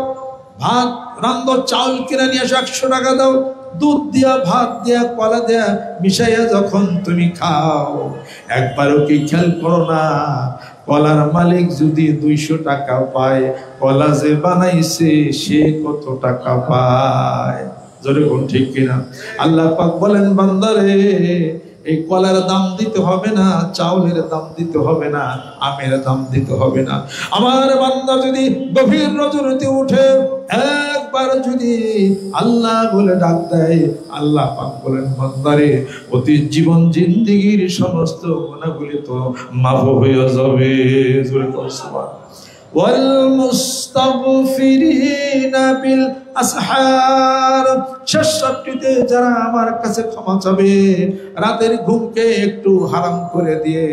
ভাত রান্ধো, চাউল কিনা নিয়ে আসো, 100 টাকা দাও। দুধ দিয়া, ভাত দিয়া, কলা দিয়া মিশাইয়া যখন তুমি খাও, একবারও কি খেয়াল করো না কলার মালিক যদি 200 টাকা পায়, কলা যে বানাইছে সে কত টাকা পায়? জোরে কোন ঠিক কিনা? আল্লাহ পাক বলেন, বান্দারে এই কলার দাম দিতে হবে না, চাউলের দাম দিতে হবে না, আমের দাম দিতে হবে না। আমার বান্দা যদি গভীর রজনীতে উঠে একবার যদি আল্লাহ বলে ডাক দেয়, আল্লাহ পাক বলেন, বান্দারে অতি জীবন জিন্দেগীর সমস্ত গুনাহগুলি তো মাফ হয়ে যাবে। জোরে কর সুবহান। ওয়াল মুস্তাগফিরিনা বিল আসহার, শেষ রাত্রিতে যারা আমার কাছে ক্ষমা চাবে, রাতের ঘুমকে একটু হারাম করে দিয়ে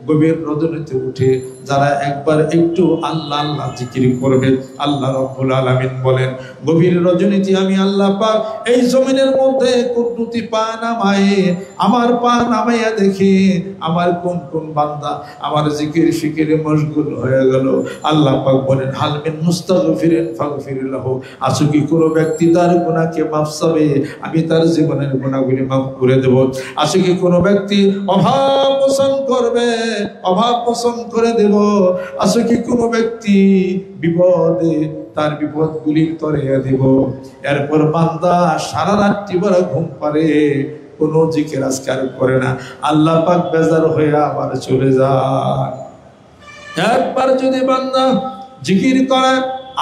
গভীর রজনীতে উঠে যারা একবার একটু আল্লাহ আল্লাহ জিকির করবে, আল্লাহ রাব্বুল আলামিন বলেন, গভীর রজনীতে আমি আল্লাহ পাক এই জমিনের মধ্যে কুদরতি পা নামায়ে, আমার পা নামাইয়া দেখি আমার কোন কোন বান্দা আমার জিকির ফিকিরে মশগুল হয়ে গেল। আল্লাহ পাক বলেন, হাল মিন মুস্তাগফিরিন ফাগফির লাহু, আছো কি কোনো ব্যক্তি তার গুনাহকে মাফ চাবে, আমি তার জীবনের গুনাহগুলি মাফ করে দেব। আছে কি কোনো ব্যক্তি অভাব পোষণ করবে, অভাব পোষণ করে দেব। আছে কি কোনো ব্যক্তি বিপদে, তার বিপদগুলি তরিয়ে দেব। এরপর বান্দা সারা রাত্রি ভরা ঘুম পারে, কোনো জিকির আজকার করে না, আল্লাহ পাক বেজার হয়ে আবার চলে যায়। একবার যদি বান্দা জিকির করে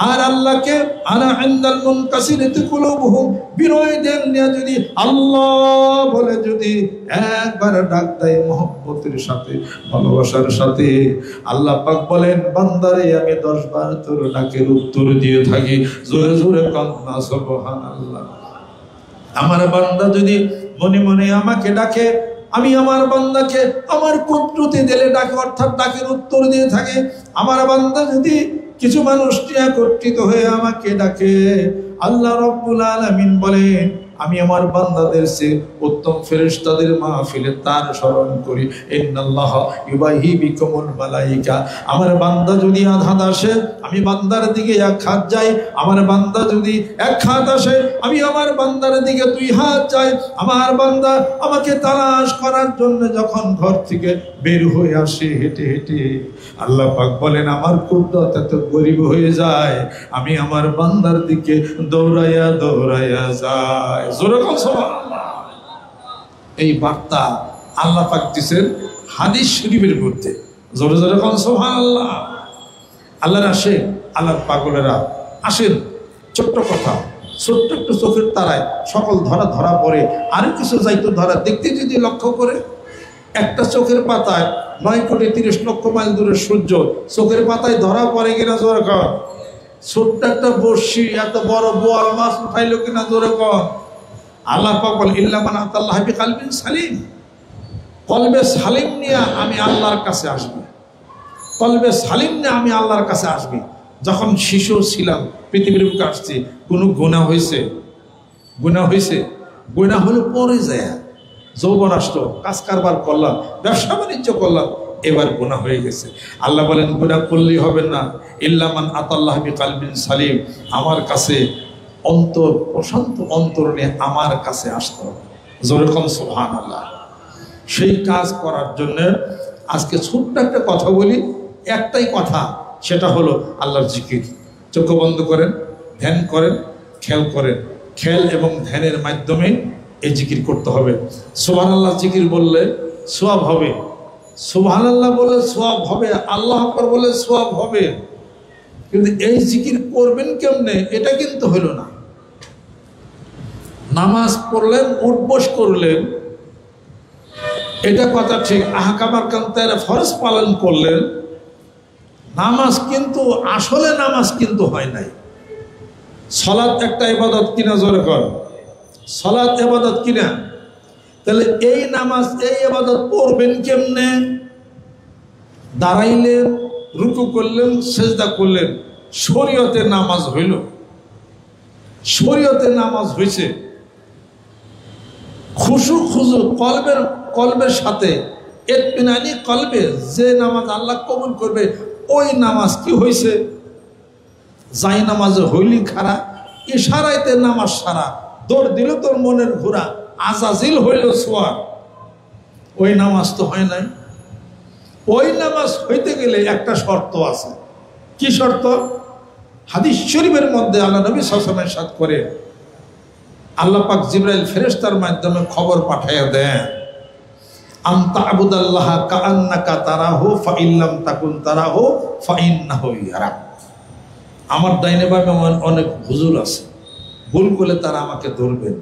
আর আল্লাহকে আনা ইনদাল মুনকাসিরাতি কুলুবুহুম বিনয় দেন নিয়ে যদি আল্লাহ বলে যদি একবার ডাক দেয় মহব্বতের সাথে, ভালোবাসার সাথে, আল্লাহ পাক বলেন, বান্দারে আমি 10 বার তোর ডাকের উত্তর দিয়ে থাকি। জোরে জোরে কান্না সুবহানাল্লাহ। আমার বান্দা যদি মনে মনে আমাকে ডাকে, আমি আমার বান্দাকে আমার কুদরতি দিলে ডাকে, অর্থাৎ ডাকের উত্তর দিয়ে থাকে। আমার বান্দা যদি কিছু মানুষ একত্রিত হয়ে আমাকে ডাকে, আল্লাহ রাব্বুল আলামিন বলেন আমি আমার বান্দাদের চেয়ে উত্তম ফেরেশতাদের মাহফিলে তার স্মরণ করি। ইন্নাল্লাহা ইউবাহি বিকুমুল মালাইকা। আমার বান্দা যদি আধাত আসে আমি বান্দার দিকে এক হাত যাই, আমার বান্দা যদি এক হাত আসে আমি আমার বান্দার দিকে দুই হাত যাই। আমার বান্দা আমাকে তালাশ করার জন্য যখন ঘর থেকে বের হয়ে আসে হেঁটে হেঁটে, আল্লাহ পাক বলেন আমার কুদরত এত গরিব হয়ে যায় আমি আমার বান্দার দিকে দৌড়াইয়া দৌড়াইয়া যাই। জোরে বল সুবহানাল্লাহ। এই বার্তা আল্লাহ পাক দিয়েছেন হাদিস শরীফের মধ্যে। জোরে জোরে বল সুবহানাল্লাহ। আল্লাহর আসে, আল্লাহর পাগলেরা আসেন। ছোট্ট কথা, ছোট্ট একটু চোখের তারায় সকল ধরা ধরা পড়ে, আর কিছু যাইতো ধরা দেখতে যদি লক্ষ্য করে, একটা চোখের পাতায় 9,30,00,000 মাইল দূরের সূর্য চোখের পাতায় ধরা পড়ে কিনা জোরে কর। ছোট্ট একটা বর্ষি এত বড় বোয়াল মাছ উঠাইলো কিনা জোরে কর। আল্লাহ পাক বলেন ইল্লা মান আতাল্লাহ বিকলবিন সালিম। কলবে সালিম নিয়ে আমি আল্লাহর কাছে আসবি, কলবে সালিম নিয়ে আমি আল্লাহর কাছে আসবি। যখন শিশু ছিলাম পৃথিবীর বুকে আসছি, কোনো গুনাহ হয়েছে? গুনাহ হয়েছে? গুনাহ হলে পরে যায়, যৌবন আসলো, কাজ কারবার করলাম, ব্যবসা বাণিজ্য করলাম, এবার গুনাহ হয়ে গেছে। আল্লাহ বলেন গুনাহ করলেই হবে না, ইল্লা মান আতাল্লাহ বিকলবিন সালিম। আমার কাছে অন্তর প্রশান্ত অন্তর নিয়ে আমার কাছে আসতে হবে। জোরে কম সুবহানাল্লাহ। সেই কাজ করার জন্য আজকে ছোট্ট একটা কথা বলি, একটাই কথা, সেটা হলো আল্লাহর জিকির। চোখ বন্ধ করেন, ধ্যান করেন, খেয়াল করেন। খেয়াল এবং ধ্যানের মাধ্যমে এই জিকির করতে হবে। সুবহানাল্লাহ জিকির বললে সওয়াব হবে, সুবহানাল্লাহ বলে সওয়াব হবে, আল্লাহু আকবার বলে সওয়াব হবে। কিন্তু এই জিকির করবেন কেমনে এটা কিন্তু হলো না। নামাজ পড়লেন, উঠবস করলেন, এটা কথা ঠিক, আহকামার কান্তায় ফরজ পালন করলেন, নামাজ কিন্তু আসলে নামাজ কিন্তু হয় নাই। সালাত একটা ইবাদত কিনা জোরে কর, সালাত ইবাদত কিনা? তাহলে এই নামাজ এই ইবাদত পড়বেন কেমনে? দাঁড়াইলেন, রুকু করলেন, সেজদা করলেন, শরীয়তে নামাজ হইল, শরীয়তে নামাজ হয়েছে। খুশু খুশু কলবের সাথে ইতমিনানি কলবে যে নামাজ আল্লাহ কবুল করবে ওই নামাজ কি হয়েছে? যাই নামাজ হইলি খারা, ইশারাইতে নামাজ সারা, দৌড় দিল তোর মনের ঘোরা, আজাজিল হইল সোয়ার, ওই নামাজ তো হয় নাই। ওই নামাজ হইতে গেলে একটা শর্ত আছে। কি শর্ত? হাদিস শরীফের মধ্যে আল্লাহ নবী সাল্লাল্লাহু আলাইহি ওয়াসাল্লাম ইরশাদ করে, আল্লাহ পাক জিবরাইল ফেরেশতার মাধ্যমে খবর পাঠাইয়া দেন, আনতা আবুদাল্লাহ কাআন্নাকা তারাহু ফাইল্লাম তাকুন তারাহু ফাইন্নাহু ইয়ারাক। আমার ডাইনে বামে অনেক হুজুর আছে, ভুল করলে তারা আমাকে ধরবেন।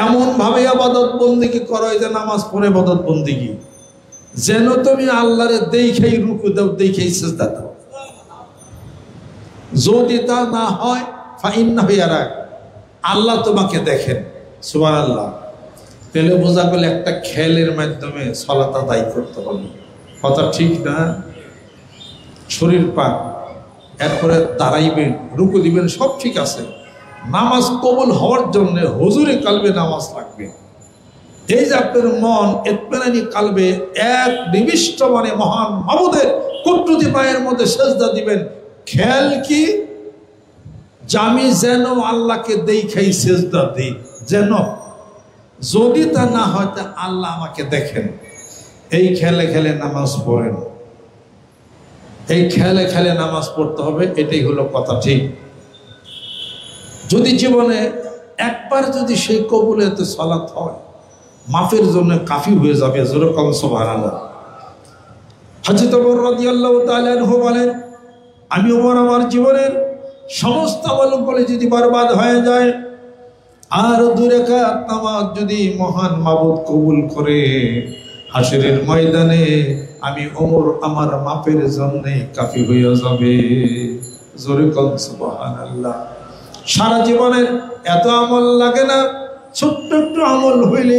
এমন ভাবে ইবাদত বন্দেগী করো, যে নামাজ পড়ে ইবাদত বন্দেগী, যেন তুমি আল্লাহরে দেখেই রুকু দাও, দেখেই সিজদা দাও। যদি তা না হয় ফাইন্নাহু ইয়ারাক, আল্লাহ তোমাকে দেখেন। সুবহানাল্লাহ। তাহলে বোঝা গেল একটা খেয়ালের মাধ্যমে সালাত আদায় করতে হবে। কথা ঠিক না? শরীর পাক, এরপরে দাঁড়াইবেন, রুকু দিবেন, সব ঠিক আছে। নামাজ কবুল হওয়ার জন্য হুজুরে কালবে নামাজ লাগবে। এই যে আপনার মন ইতমিনানি কালবে এক নিবিষ্ট মানে মহান মাবুদের কুদরতি পায়ের মধ্যে সেজদা দিবেন। খেয়াল কি? আমি যেন আল্লাহকে দেখাই সেজদা দিই, যেন। যদি তা না হয় তা আল্লাহ আমাকে দেখেন। এই খেলে খেলে নামাজ পড়েন, এই খেলে খেলে নামাজ পড়তে হবে, এটাই হলো কথা ঠিক। যদি জীবনে একবার যদি সেই কবুলেতে সালাত হয়, মাফের জন্য কাফি হয়ে যাবে। জোরে কম সুবহানাল্লাহ। হযরত ওমর রাদিয়াল্লাহু তাআলা আনহু বলেন, আমি ওমর আমার জীবনের সমস্ত আমলগুলো যদি বরবাদ হয়ে যায় আর 2 রাকাত নামাজ যদি মহান মাবুদ কবুল করে, হাশরের ময়দানে আমি ওমর আমার মাফের জন্য কাফি হয়ে যাবে। জোরে কম সুবহানাল্লাহ। সারা জীবনের এত আমল লাগে না, ছোট্ট একটু আমল হইলে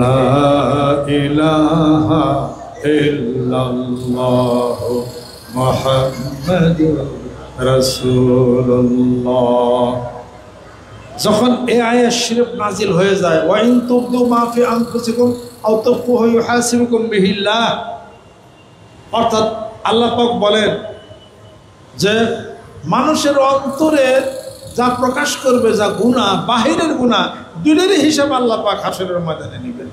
লা ইলাহা ইল্লাল্লাহ মুহাম্মাদুর রাসূলুল্লাহ। যখন এই আয়াত শরীফ নাজিল হয়ে যায়, ওয়া ইন তুবদু মা ফি আনফুসিকুম আও তুখফুহু ইউহাসিবুকুম বিহিল্লাহ, অর্থাৎ আল্লাহ পাক বলেন যে মানুষের অন্তরে যা প্রকাশ করবে, যা গুনাহ, বাহিরের গুনাহ, দুইটারই হিসাব আল্লাহ পাক হাশরের ময়দানে নেবেন।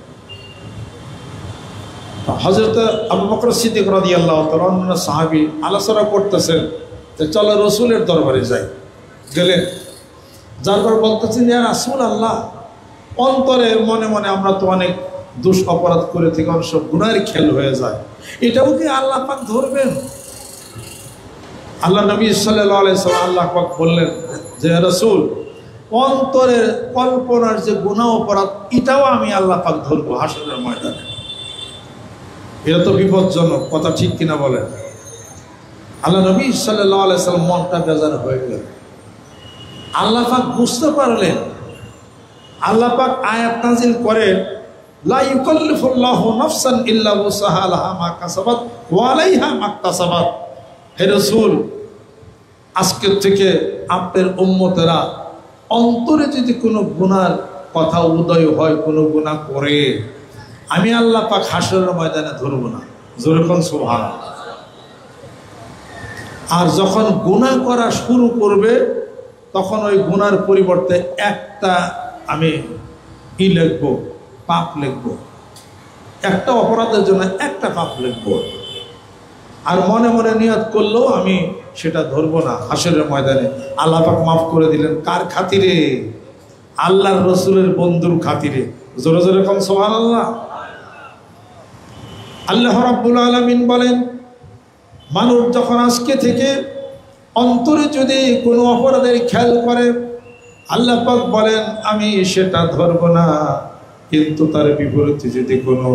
হযরত আবু বকর সিদ্দিক রাদিয়াল্লাহু তাআলা অন্য সাহাবী আলোচনা করতেছেন যে চলো রাসূলের দরবারে যাই। গেলেন, যারপর বলতেছেন ইয়া রাসূলুল্লাহ, অন্তরে মনে মনে আমরা তো অনেক দোষ অপরাধ করে থেকে অনেক সব গুনাহের খেল হয়ে যায়, এটাও কি আল্লাহ পাক ধরবেন? আল্লাহ নবী সাল্লাল্লাহু আলাইহি ওয়াসাল্লাম আল্লাহ পাক বললেন যে রাসূল, অন্তরের কল্পনার যে গুনাহ অপরাধ এটাও আমি আল্লাহ পাক ধরবো হাশরের ময়দানে। এটা তো বিপজ্জনক কথা, ঠিক কিনা বলেন? আল্লাহ নবী সাল্লাল্লাহু আলাইহি ওয়াসাল্লাম মনটা বেজার হয়ে গেল। আল্লাহ পাক বুঝতে পারলেন, আল্লাহ পাক আয়াত নাজিল করেন লা ইউকাল্লিফুল্লাহু নাফসান ইল্লা ওয়াসাহা লাহা মা কাসাবাত ওয়া আলাইহা মাকতাসাবাত। হে রাসূল, আজকের থেকে আপনার উম্মতেরা অন্তরে যদি কোনো গুনার কথা উদয় হয়, কোনো গুনাহ করে, আমি আল্লাহ পাক হাশরের ময়দানে ধরব না। জোরে কোন সুবহানাল্লাহ। আর যখন গুনাহ করা শুরু করবে তখন ওই গুনার পরিবর্তে একটা আমি কি লিখবো, পাপ লিখবো, একটা অপরাধের জন্য একটা পাপ লিখবো। আর মনে মনে নিয়ত করলেও আমি সেটা ধরবো না হাশরের ময়দানে। আল্লাহ পাক মাফ করে দিলেন কার খাতিরে? আল্লাহর রসুলের বন্ধুর খাতিরে। জোরে জোরে কোন সুবহানাল্লাহ। আল্লাহ রাব্বুল আলামিন বলেন, মানুষ যখন আজকে থেকে অন্তরে যদি কোনো অপরাধের খেয়াল করে, আল্লাহ পাক বলেন আমি সেটা ধরব না, কিন্তু তার বিপরীতে যদি কোনো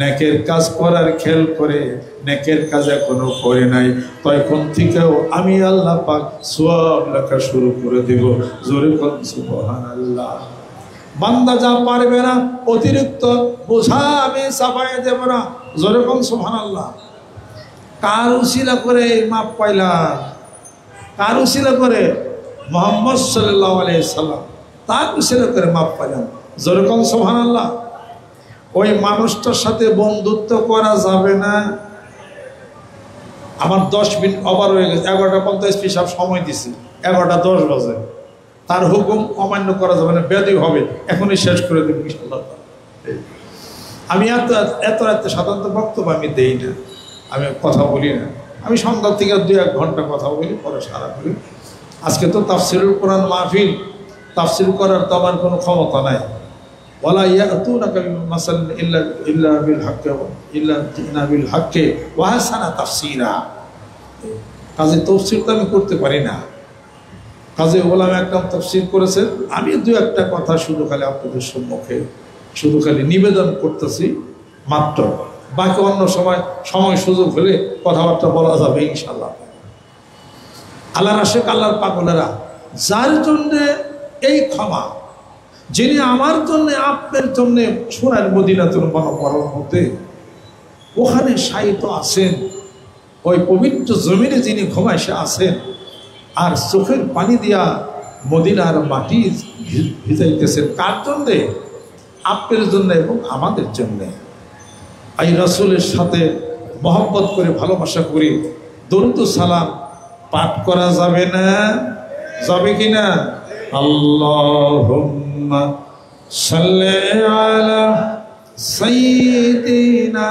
নেকের কাজ করার খেয়াল করে, নেকের কাজ এখনো করে নাই, তখন থেকেও আমি আল্লাহ পাক সওয়াব লেখা শুরু করে দেব। জোরে কোন সুবহানাল্লাহ। বান্দা যা পারবে না অতিরিক্ত বোঝা আমি চাপাই দেব না। জোরে কোন সুবহানাল্লাহ। কার উসিলা করে মাপ পাইলাম? কার উসিলা করে? মুহাম্মদ সাল্লাল্লাহু আলাইহি সাল্লাম, তার উসিলা করে মাপ পাইলাম। জোরে কোন সুবহানাল্লাহ। ওই মানুষটার সাথে বন্ধুত্ব করা যাবে না। আমার 10 মিনিট ওভার হয়ে গেছে, 11:50 পিসাব সময় দিছি, 11:10 বাজে। তার হুকুম অমান্য করা যাবে না, বেয়াদবি হবে। এখনই শেষ করে দেব ইনশাআল্লাহ। আমি এত সাধারণত বক্তব্য আমি দেই না, আমি কথা বলি না। আমি সন্ধ্যা থেকে 2-1 ঘন্টা কথা বলি, পরে সারা বলি। আজকে তো তাফসিরুল কোরআন মাহফিল, তাফসির করার তো আমার কোনো ক্ষমতা নাই। ওয়ালা ইয়াতুনাকা বিমাসালিন ইল্লা বিল হাক্কি ইল্লা জিনা বিল হাক্কি ওয়া হাসানা তাফসীরা। কাজে তাফসীর তো আমি করতে পারি না। কাজে ওলামা একরাম তাফসীর করেছেন, আমি 2-1টা কথা শুধু খালি আপনাদের সম্মুখে শুধু খালি নিবেদন করতেছি মাত্র। বাকি অন্য সময় সুযোগ হলে কথাবার্তা বলা যাবে ইনশাআল্লাহ। আল্লাহর আশিক, আল্লাহর পাগলেরা, যার জন্যে এই ক্ষমা, যিনি আমার জন্য আপনার জন্য সোনার মদিনাতুল মুনাওয়ারার মধ্যে ওখানে শায়িত আছেন, ওই পবিত্র জমিনে যিনি ঘুমাইসে আছেন, আর চোখের পানি দিয়া মদিনার মাটি ভিজাইতেছেন, কার জন্যে? আপনার জন্য এবং আমাদের জন্যে। এই রাসূলের সাথে মহব্বত করে ভালোবাসা করে দরুদ সালাম পাঠ করা যাবে না? যাবে কি না? আল্লাহুম্মা সাল্লি আলা সাইয়্যিদিনা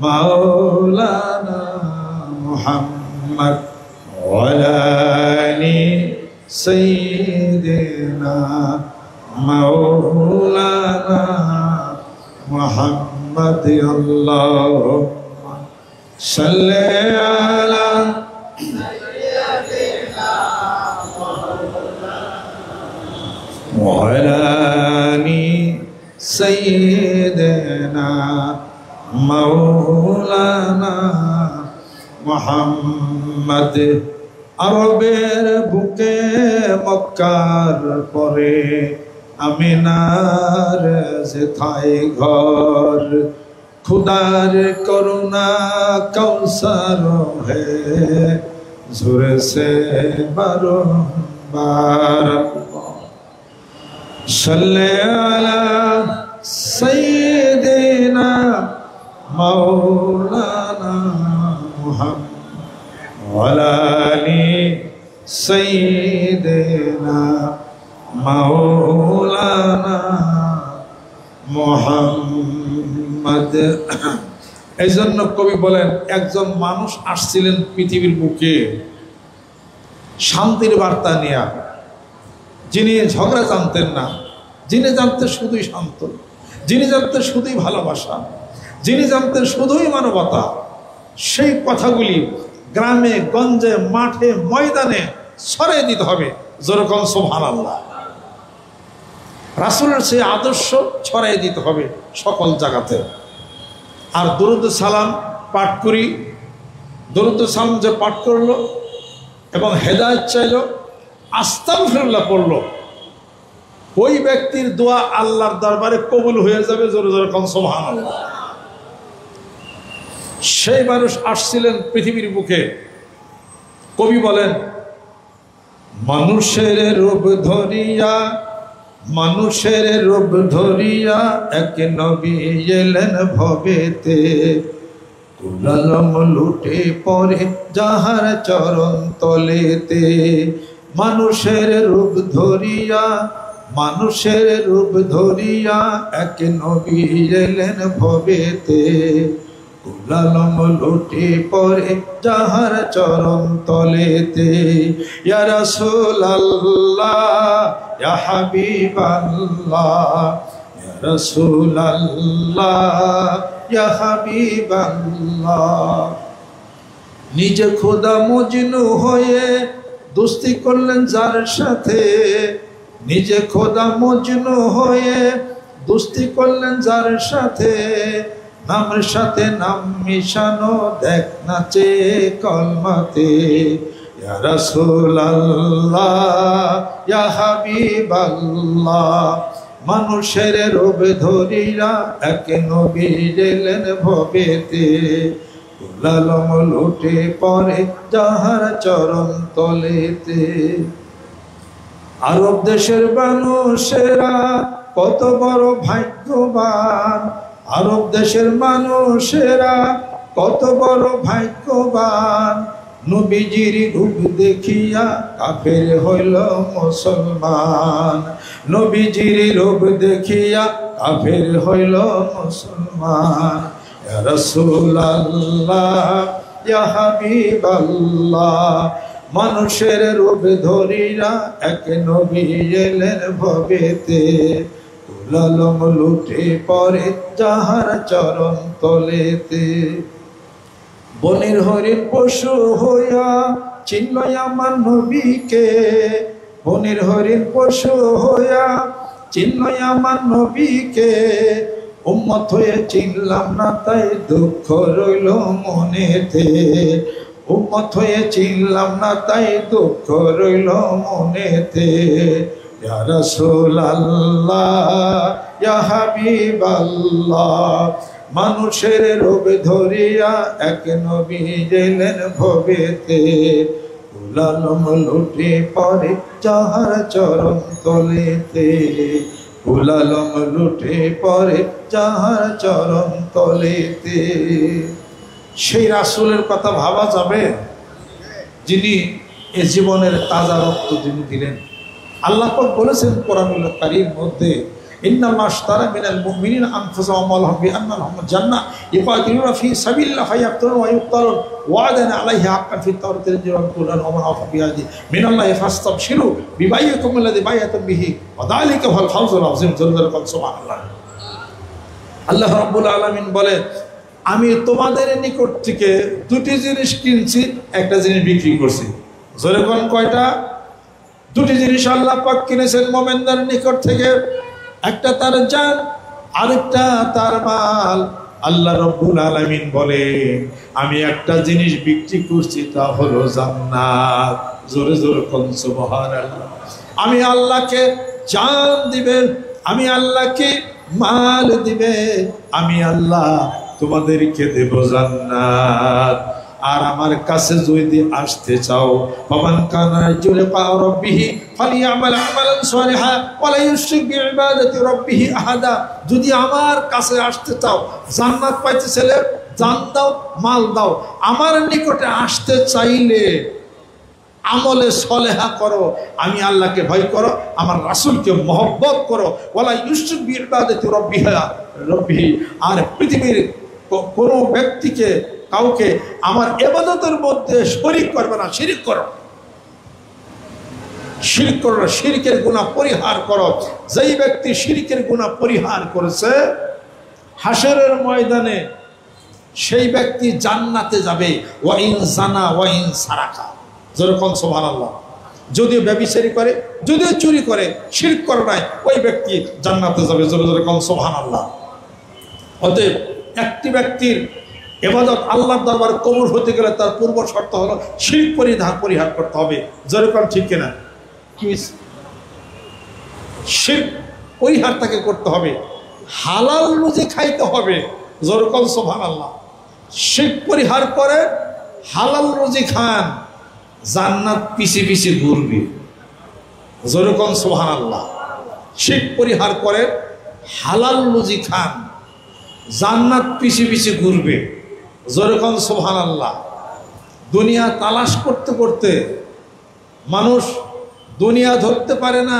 মাওলানা মুহাম্মদ ওয়া আলা আলি সাইয়্যিদিনা মাওলানা মুহাম্মদ। আল্লাহুম্মা সাল্লি আলা وعلى آل سيدنا مولانا محمد আরবের বুকে মক্কার পরে আমিনার যেথায় ঘর খুদার করুণা কৌসার হে ঝুরেছে বারংবার সাল্লি আলা সাইয়্যিদিনা মাওলানা মুহাম্মদ ওয়া আলি সাইয়্যিদিনা মাওলানা মুহাম্মদ। এই জন্য কবি বলেন একজন মানুষ আসছিলেন পৃথিবীর বুকে শান্তির বার্তা নিয়ে, যিনি ঝগড়া জানতেন না, যিনি জানতেন শুধুই শান্ত, যিনি জানতেন শুধুই ভালোবাসা, যিনি জানতেন শুধুই মানবতা। সেই কথাগুলি গ্রামে গঞ্জে মাঠে ময়দানে ছড়িয়ে দিতে হবে, যেরকম সুবহানাল্লাহ। রাসূলের সেই আদর্শ ছড়িয়ে দিতে হবে সকল জায়গাতে। আর দরুদ সালাম পাঠ করি, দরুদ সালাম যে পাঠ করলো এবং হেদায়েত চাইলো, আস্তাগফিরুল্লাহ পড়লো, ওই ব্যক্তির দোয়া আল্লাহর দরবারে কবুল হয়ে যাবে, জোরে জোরে কোন সুবহানাল্লাহ। সেই মানুষ আসছিলেন পৃথিবীর বুকে। কবি বলেন মানুষের রূপ ধরিয়া, মানুষের রূপ ধরিয়া এক নবী এলেন ভবেতে, কুলালম লুটে পরে যাহার চরণ তলেতে। মানুষের রূপ ধরিয়া, মানুষের রূপ ধরিয়া এক নবী এলেন ভবেতে, কুলালম লুটে পরে যাহার চরণ তলেতে। ইয়া রাসূলুল্লাহ ইয়া হাবিবাল্লাহ, ইয়া রাসূলুল্লাহ ইয়া হাবিবাল্লাহ। নিজে খোদা মজনু হয়ে দোস্তি করলেন যার সাথে, নিজে খোদা মজনু হয়ে দোস্তি করলেন যার সাথে, নামের সাথে নাম মিশানো দেখ নাচে কলমাতে। ইয়া রাসূলুল্লাহ ইয়া হাবিবাল্লাহ, মানুষের রূপ ধরিয়া এক নবী এলেন ভবেতে, কুলালম লুটে পরে যাহার চরণ তলেতে। আরব দেশের মানুষেরা কত বড় ভাগ্যবান, আরব দেশের মানুষেরা কত বড় ভাগ্যবান, নবীজির রূপ দেখিয়া কাফের হইল মুসলমান, নবীজির রূপ দেখিয়া কাফের হইল মুসলমান। ইয়া রাসূলুল্লাহ ইয়া হাবিবাল্লাহ, মানুষের রূপ ধরিয়া এক নবী এলেন ভবেতে, কুলালম লুটে পরে যাহার চরণ তলেতে। বনের হরিণ পশু হইয়া চিনল আমার নবীকে, বনের হরিণ পশু হইয়া চিনল আমার নবীকে, উম্মত হয়ে চিনলাম না তাই দুঃখ রইল মনেতে, উম্মত হয়ে চিনলাম না তাই দুঃখ রইল মনেতে। ইয়া রাসূলুল্লাহ ইয়া হাবিবাল্লাহ, মানুষের রূপ ধরিয়া এক নবী এলেন ভবেতে, কুলালম লুটে পরে যাহার চরণ তলেতে, কুলালম লুটে পরে যাহার চরণ তলেতে। সেই রাসূলের কথা ভাবা যাবে যিনি এ জীবনের তাজা রক্ত যিনি দিলেন। আল্লাহ পাক বলেছেন কোরআনুল কারীমের মধ্যে, ইন্নাল্লাহ আশতারা মিনাল মুমিনিনা আনফুসাহুম ওয়া আমওয়ালাহুম বিআন্না লাহুমুল জান্নাহ ইউকাতিলুনা ফী সাবিলিল্লাহি ফায়াকতুলুনা ওয়া ইউকতালুন ওয়া'দান আলাইহি হাক্কান ফিত তাওরাতি ওয়াল কুরআন ওয়া মান আওফা বিআহদি মিনাল্লাহি ফাস্তাবশিরু বিবাইয়িকুম আল্লাযী বায়াতুম বিহি ওয়া যালিকা হুয়াল ফাওজুল আযীম। সুবহানাল্লাহ। আল্লাহ রাব্বুল আলামিন বলে, আমি তোমাদের নিকট থেকে দুটি জিনিস কিনছি, একটা জিনিস বিক্রি করছি। জোরে কোন কয়টা? দুটি জিনিস আল্লাহ পাক কিনেছেন মুমিনদের নিকট থেকে, একটা তার জান, আরেকটা তার মাল। আল্লাহ রব্বুল আলামিন বলে আমি একটা জিনিস বিক্রি করছি, তা হলো জান্নাত। জোরে জোরে কোন সুবহানাল্লাহ। আমি আল্লাহকে জান দিবে, আমি আল্লাহকে মাল দিবে, আমি আল্লাহ তোমাদেরকে দেব জান্নাত। আর আমার কাছে যদি আসতে চাও, ফামান কানা ইয়ারজু লিকা রাব্বিহি ফালিয়ামাল আমালান সালিহা ওয়া লা ইউশরিক বিইবাদাতি রাব্বিহি আহাদা। যদি আমার কাছে আসতে চাও, জান্নাত পাইতে চাইলে জান দাও, মাল দাও। আমার নিকটে আসতে চাইলে আমলে সলেহা করো, আমি আল্লাহকে ভয় করো, আমার রাসূলকে মহব্বত করো। ওয়া লা ইউশরিক বিইবাদাতি রাব্বিহি। আর পৃথিবীর কোনো ব্যক্তিকে, কাউকে আমার ইবাদতের মধ্যে শরীক করবে না। শিরক করো, শিরক করো, শিরকের গুনাহ পরিহার করো। যেই ব্যক্তি শিরকের গুনাহ পরিহার করেছে, হাসরের ময়দানে সেই ব্যক্তি জান্নাতে যাবে। ওয়া ইন জানা ওয়া ইন সারাকা। যেরকম সুবহানাল্লাহ। যদিও ব্যভিচারী করে, যদিও চুরি করে, শিরক করে নাই, ওই ব্যক্তি জান্নাতে যাবে। যেরকম সুবহানাল্লাহ। অতএব একটি ব্যক্তির ইবাদত আল্লাহর দরবারে কবুল হতে গেলে তার পূর্ব শর্ত হলো শিরক পরিহার করতে হবে। যেরকম ঠিক কিনা? কি শিরক পরিহার তাকে করতে হবে, হালাল রুজি খাইতে হবে। যেরকম সুবহানাল্লাহ। শিরক পরিহার করে হালাল রুজি খান, জান্নাত পিছে পিছে ঘুরবে। যেরকম সুবহানাল্লাহ। শিরক পরিহার করে হালাল রুজি খান, জান্নাত পিছে পিছে ঘুরবে। যেরকম সুবহানাল্লাহ। দুনিয়া তালাশ করতে করতে মানুষ দুনিয়া ধরতে পারে না,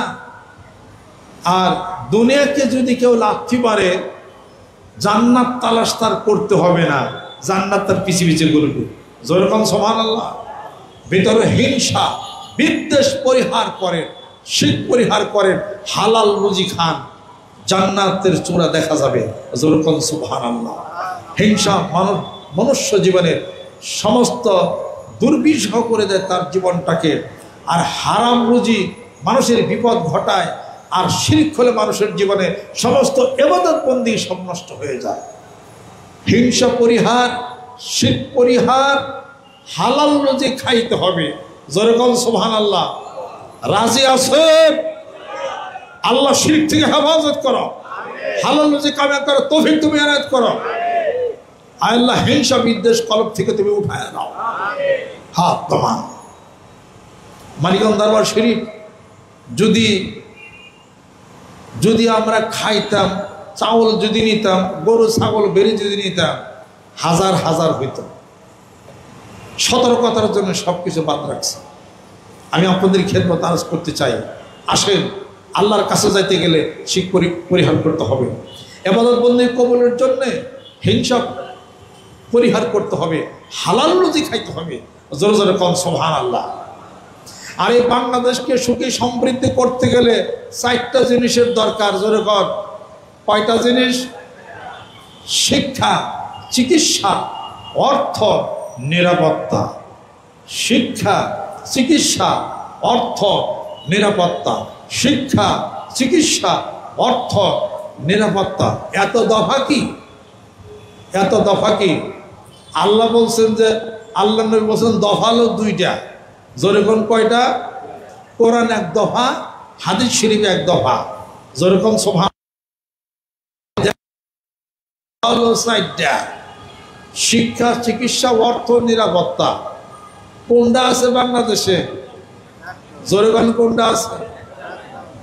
আর দুনিয়াকে যদি কেউ লাথি মারে, জান্নাত তালাশ তার করতে হবে না, জান্নাত তার পিছে পিছে ঘুরবে। যেরকম সুবহানাল্লাহ। ভিতরে হিংসা বিদ্বেষ পরিহার করেন, শিরক পরিহার করেন, হালাল রুজি খান, জান্নাতের চূড়া দেখা যাবে। যেরকম সুবহানাল্লাহ। হিংসা মনুষ্য জীবনের সমস্ত দুর্বিষহ করে দেয় তার জীবনটাকে। আর হারাম রুজি মানুষের বিপদ ঘটায়, আর শিরক হলে মানুষের জীবনে সমস্ত ইবাদত বন্দি সব নষ্ট হয়ে যায়। হিংসা পরিহার, শিরক পরিহার, হালাল রুজি খাইতে হবে। যেরকম সুবহানাল্লাহ। রাজি আছেন? আল্লাহ শিরক থেকে হেফাজত করো, হালাল রুজি কামাই করো, তৌফিক তুমি এনায়েত করো। আল্লাহ হিংসা বিদ্বেষ কলব থেকে তুমি উঠায় দাও। হাত তোমার মানিকগঞ্জ দরবার শরীফ যদি আমরা খাইতাম, চাউল যদি নিতাম, গরু ছাগল বেড়ে যদি নিতাম, হাজার হাজার হইত। সতর্কতার জন্য সবকিছু বাদ রাখছে। আমি আপনাদের খেদমত আরজ করতে চাই, আসেন আল্লাহর কাছে যাইতে গেলে শিরক পরিহার করতে হবে। ইবাদত বন্দি কবুলের জন্য হিংসা পরিহার করতে হবে, হালাল রুজি খাইতে হবে। জোরে জোরে কোন সুবহানাল্লাহ। আর এই বাংলাদেশকে সুখী সমৃদ্ধি করতে গেলে 4টা জিনিসের দরকার। জোরে কর, কয়টা জিনিস? শিক্ষা, চিকিৎসা, অর্থ, নিরাপত্তা। শিক্ষা, চিকিৎসা, অর্থ, নিরাপত্তা। শিক্ষা, চিকিৎসা, অর্থ, নিরাপত্তা। এত দফা কি? এত দফা কি? আল্লাহ বলছেন যে, আল্লাহ নবী বলছেন দফা হলো 2টা। যেরকম কয়টা? কোরআন 1 দফা, হাদিস শরীফ 1 দফা। যেরকম হলো 4টা। শিক্ষা, চিকিৎসা, অর্থ, নিরাপত্তা। কোনটা আছে বাংলাদেশে? যেরকম কোনটা আছে?